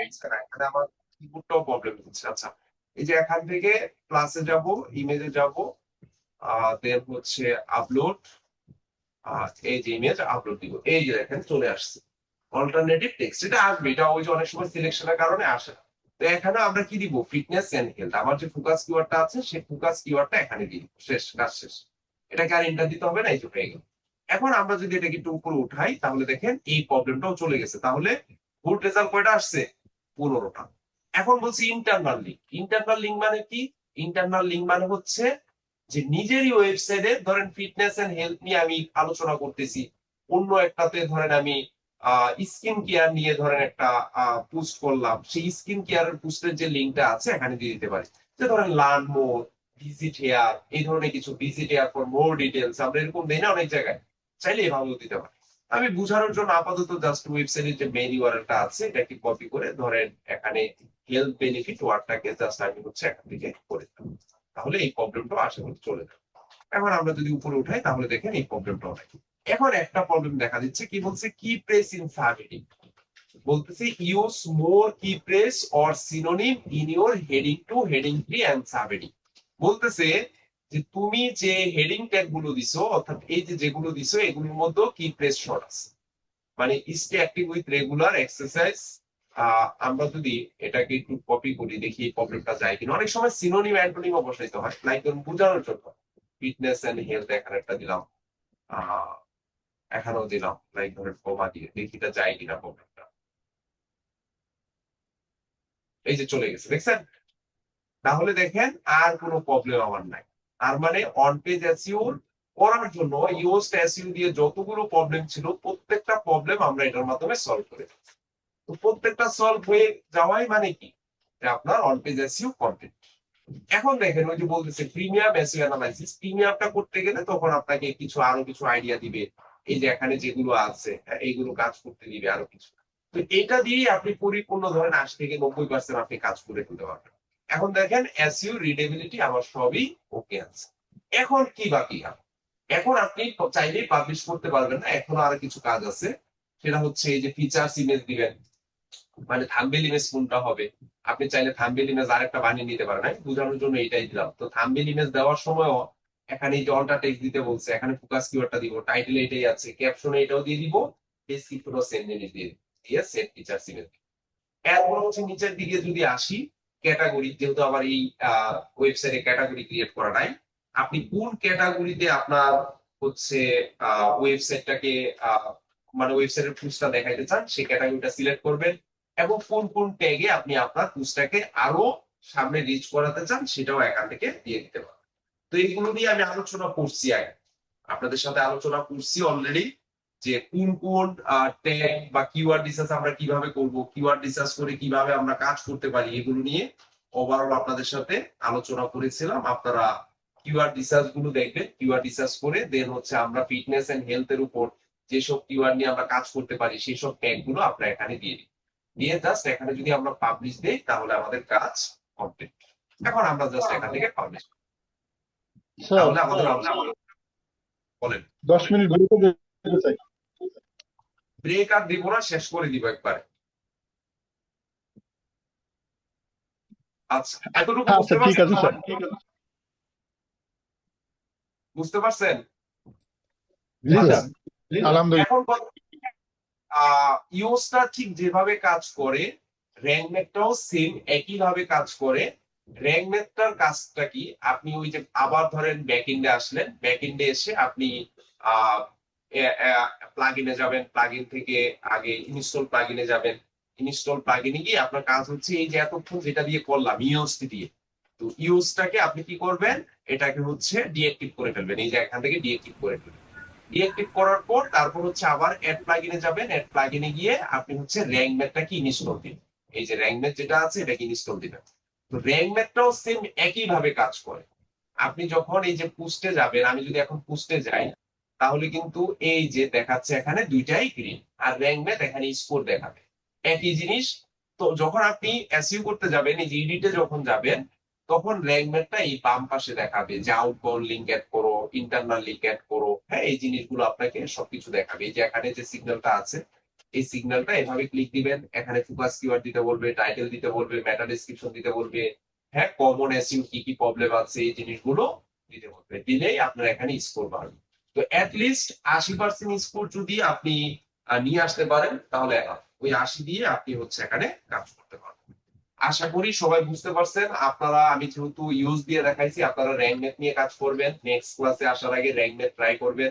এখানে আমার কিবোর্ডটাও প্রবলেম হচ্ছে। আচ্ছা, এই যে এখান থেকে ক্লাসে যাব, ইমেজে যাব, দেন হচ্ছে আপলোড, এই যে ইমেজ আপলোড দিব, এই যে দেখেন চলে আসছে অল্টারনেটিভ টেক্সট। এটা আসবে, এটা ওই যে অনেক সময় সিলেকশনের কারণে আসে না। তো এখানে আমরা কি দিব, ফিটনেস এন্ড হেলথ। আমার যে ফোকাস কিওয়ার্ডটা আছে সেই ফোকাস কিওয়ার্ডটা এখানে দিব, শেষ, কাজ শেষ। এটাকে আর এন্টার দিতে হবে না, এই যে হয়ে গেল। এখন আমরা যদি এটাকে একটু উপরে উঠাই, তাহলে দেখেন এই প্রবলেমটাও চলে গেছে। তাহলে গুড রেজাল্ট কয়টা আসছে, 15টা। এখন বলছি ইন্টারনাল লিঙ্ক। ইন্টারনাল লিঙ্ক মানে কি? ইন্টারনাল লিঙ্ক মানে হচ্ছে যে নিজেরই ওয়েবসাইটে ধরেন ফিটনেস এন্ড হেলথ নিয়ে আমি আলোচনা করতেছি, অন্য একটাতে ধরেন আমি স্কিন কেয়ার নিয়ে ধরেন একটা পোস্ট করলাম, সেই স্কিন কেয়ারের পোস্টের যে লিঙ্কটা আছে এখানে দিয়ে দিতে পারি। যে ধরেন লার্ন মোর, ভিজিট হেয়ার, এই ধরনের কিছু, visit here for more details, আমরা এরকম দেই না অনেক জায়গায়, চাইলে এভাবেও দিতে পারি। আমি বুঝানোর জন্য আপাতত জাস্ট ওয়েবসাইটের যে মেইন ইউআরএলটা আছে এটাকে কপি করে ধরেন এখানে হেলথ বেনিফিট ওয়ার্ডটাকে জাস্ট আমি হচ্ছে এখান থেকে করে দিলাম, তাহলে এই প্রবলেমটা আশা করি চলে যাবে। এখন আমরা যদি উপরে উঠাই তাহলে দেখেন এই প্রবলেমটাও নাই। এখন একটা প্রবলেম দেখা দিচ্ছে, কি বলছে, কি প্রেস ইন সাবহেডিং। বলতেছে use more keyphrase or synonym in your heading 2, heading 3 and subheading. বলতেছে যে তুমি যে হেডিং ট্যাগ গুলো দিছো, অর্থাৎ এই যে যেগুলো দিছো এগুলোর মধ্যে কি প্রেস শর্ট আছে, মানে stay active with regular exercise. আমরা যদি এটাকে একটু কপি করি, দেখি এই প্রবলেমটা যায় কিনা। অনেক সময় সিনোনিম অ্যান্টোনিমও বসাইতে হয়, লাইক ধরুন বোঝানোর জন্য ফিটনেস এন্ড হেলথ এখানে একটা দিলাম, এখানেও দিলাম, লাইক ধরেন কমা দিয়ে দেখি এটা যায় কিনা প্রবলেমটা। এই যে চলে গেছে, দেখছেন? তাহলে দেখেন আর কোনো প্রবলেম আমার নাই। আর মানে অন পেজ এসইও করার জন্য ইউজড এসইও দিয়ে যতগুলো প্রবলেম ছিল প্রত্যেকটা প্রবলেম আমরা এটার মাধ্যমে সলভ করে দিচ্ছি। তো প্রত্যেকটা সলভ হয়ে যাওয়াই মানে কি, যে আপনার অন পেজ এসইও কমপ্লিট। এখন দেখেন ওই যে বলতেছে প্রিমিয়াম এসইও অ্যানালাইসিস, প্রিমিয়ামটা করতে গেলে তখন আপনাকে আরো কিছু আইডিয়া দিবে, এই যে এখানে যেগুলো আছে এইগুলো কাজ করতে দিবে আরো কিছু। তো এটা দিয়ে আপনি পরিপূর্ণ ধরেন 80 থেকে 90% আপনি কাজ করে ফেলতে পারবেন। এখন দেখেন এসইও রিডেবিলিটি আমার সবই ওকে আছে। এখন কি বাকি? এখন আপনি চাইলেই পাবলিশ করতে পারবেন না, এখনো আরো কিছু কাজ আছে। সেটা হচ্ছে এই যে ফিচার্স ইমেজ দিবেন, মানে থাম্বনেল ইমেজ কোনটা হবে। আপনি চাইলে থাম্বনেল ইমেজ আরেকটা বানিয়ে নিতে পারেন, আমি বোঝানোর জন্য এটাই দিলাম। তো থাম্বনেল ইমেজ দেওয়ার সময়ও এখানে এই যে অল্টা টেক্সট দিতে বলছে, এখানে ফোকাস কিওয়ার্ডটা দিব, টাইটেল এটাই আছে, ক্যাপশনে এটাও দিয়ে দিব, ডেসক্রিপশনও সেম জিনিস দিয়ে সেট ফিচার্স ইমেজ। এরপর হচ্ছে নিচের দিকে যদি আসি, ক্যাটাগরি, যেহেতু আমার এই ওয়েবসাইটে ক্যাটাগরি ক্রিয়েট করা নাই, আপনি কোন ক্যাটাগরিতে আপনার হচ্ছে ওয়েবসাইটটাকে মানে ওয়েবসাইটের পুস্টটা দেখাইতে চান সেই ক্যাটাগরিটা সিলেক্ট করবেন, এবং কোন কোন ট্যাগে আপনি আপনার পুস্টটাকে আরো সামনে রিচ করাতে চান সেটাও এখান থেকে দিয়ে দিতে পারেন। তো এইগুলো নিয়ে আমি আলোচনা করছি, আগে আপনাদের সাথে আলোচনা করছি অলরেডি, যে কোন কোন ট্যাগ বা কিওয়ার্ড রিসার্চ আমরা কিভাবে করব, কিওয়ার্ড রিসার্চ করে কিভাবে আমরা কাজ করতে পারি, এগুলো নিয়ে ওভারঅল আপনাদের সাথে আলোচনা করেছিলাম। আপনারা কিওয়ার্ড রিসার্চ গুলো দেখবেন, কিওয়ার্ড রিসার্চ করে দেন হচ্ছে আমরা ফিটনেস এন্ড হেলথ এর উপর যেসব কিওয়ার্ড নিয়ে আমরা কাজ করতে পারি সেই সব ট্যাগ গুলো আমরা এখানে দিয়ে দিই, দিয়ে জাস্ট এখানে যদি আমরা পাবলিশ দেই তাহলে আমাদের কাজ কমপ্লিট। এখন আমরা জাস্ট এখান থেকে পাবলিশ, স্যার তাহলে আমাদের বলেন। 10 মিনিট ব্রেক দিতে চাই। ব্রেক আর দিব না, শেষ করে দিব একবারে। আচ্ছা, এতটুকু আচ্ছা ঠিক আছে স্যার। বুঝতে পারছেন? জি স্যার, আলহামদুলিল্লাহ। এখন ইউজটা ঠিক যেভাবে কাজ করে র্যাঙ্ক ম্যাথটাও সেম একই ভাবে কাজ করে। র্যাঙ্ক ম্যাথটার কাজটা কি, আপনি ওই যে আবার ধরেন ব্যাকএন্ডে আসলেন, ব্যাকএন্ডে এসে আপনি প্লাগইনে যাবেন, প্লাগইন থেকে আগে ইনস্টল প্লাগইনে যাবেন, ইনস্টল প্লাগইনে গিয়ে আপনার কাজ হচ্ছে এই যে এতক্ষণ যেটা দিয়ে করলাম ইউএসটি দিয়ে, তো ইউজটাকে আপনি কি করবেন, এটাকে হচ্ছে ডিএক্টিভ করে ফেলবেন, এই যে এখান থেকে ডিএক্টিভ করে ফেলবেন। ডিএক্টিভ করার পর তারপর হচ্ছে আবার অ্যাড প্লাগইনে যাবেন, অ্যাড প্লাগইনে গিয়ে আপনি হচ্ছে র্যাঙ্ক ম্যাথটাকে ইনস্টল দিন, এই যে র্যাঙ্ক ম্যাথ যেটা আছে এটাকে ইনস্টল দিবেন। তো র্যাঙ্ক ম্যাথটাও সেম একই ভাবে কাজ করে। আপনি যখন এই যে পুস্টে যাবেন, আমি যদি এখন পুস্টে যাই তাহলে কিন্তু এই যে দেখাচ্ছে এখানে দুইটাই গ্রিন, আর র্যাঙ্ক ম্যাথ এখানে স্কোর দেখাবে, একই জিনিস। তো যখন আপনি এসইউ করতে যাবেন, এই যে এডিটে যখন যাবেন, তখন র্যাঙ্ক ম্যাথটা এই বাম পাশে দেখাবে যে আউটবাউন্ড লিঙ্ক অ্যাড করো, ইন্টারনাল লিঙ্ক অ্যাড করো, হ্যাঁ এই জিনিসগুলো আপনাকে সবকিছু দেখাবে। এই যে এখানে যে সিগন্যালটা আছে, এই সিগন্যালটা এভাবে ক্লিক দিবেন, এখানে ফোকাস কিওয়ার্ড দিতে বলবে, টাইটেল দিতে বলবে, মেটা ডেসক্রিপশন দিতে বলবে, হ্যাঁ কমন এসইউ কি কি প্রবলেম আছে এই জিনিসগুলো দিতে বলবে, দিলেই আপনার এখানে স্কোর বাড়বে। তো লিস্ট 80% স্কোর যদি আপনি নিয়ে আসতে পারেন তাহলে ওই 80 দিয়ে আপনি হচ্ছে এখানে কাজ করতে পারবেন। আশা করি সবাই বুঝতে পারছেন। আপনারা, আমি যেহেতু ইউজ দিয়ে দেখাইছি, আপনারা র্যাঙ্ক ম্যাথ নিয়ে কাজ করবেন, নেক্সট ক্লাসে আসার আগে র্যাঙ্ক ম্যাথ ট্রাই করবেন।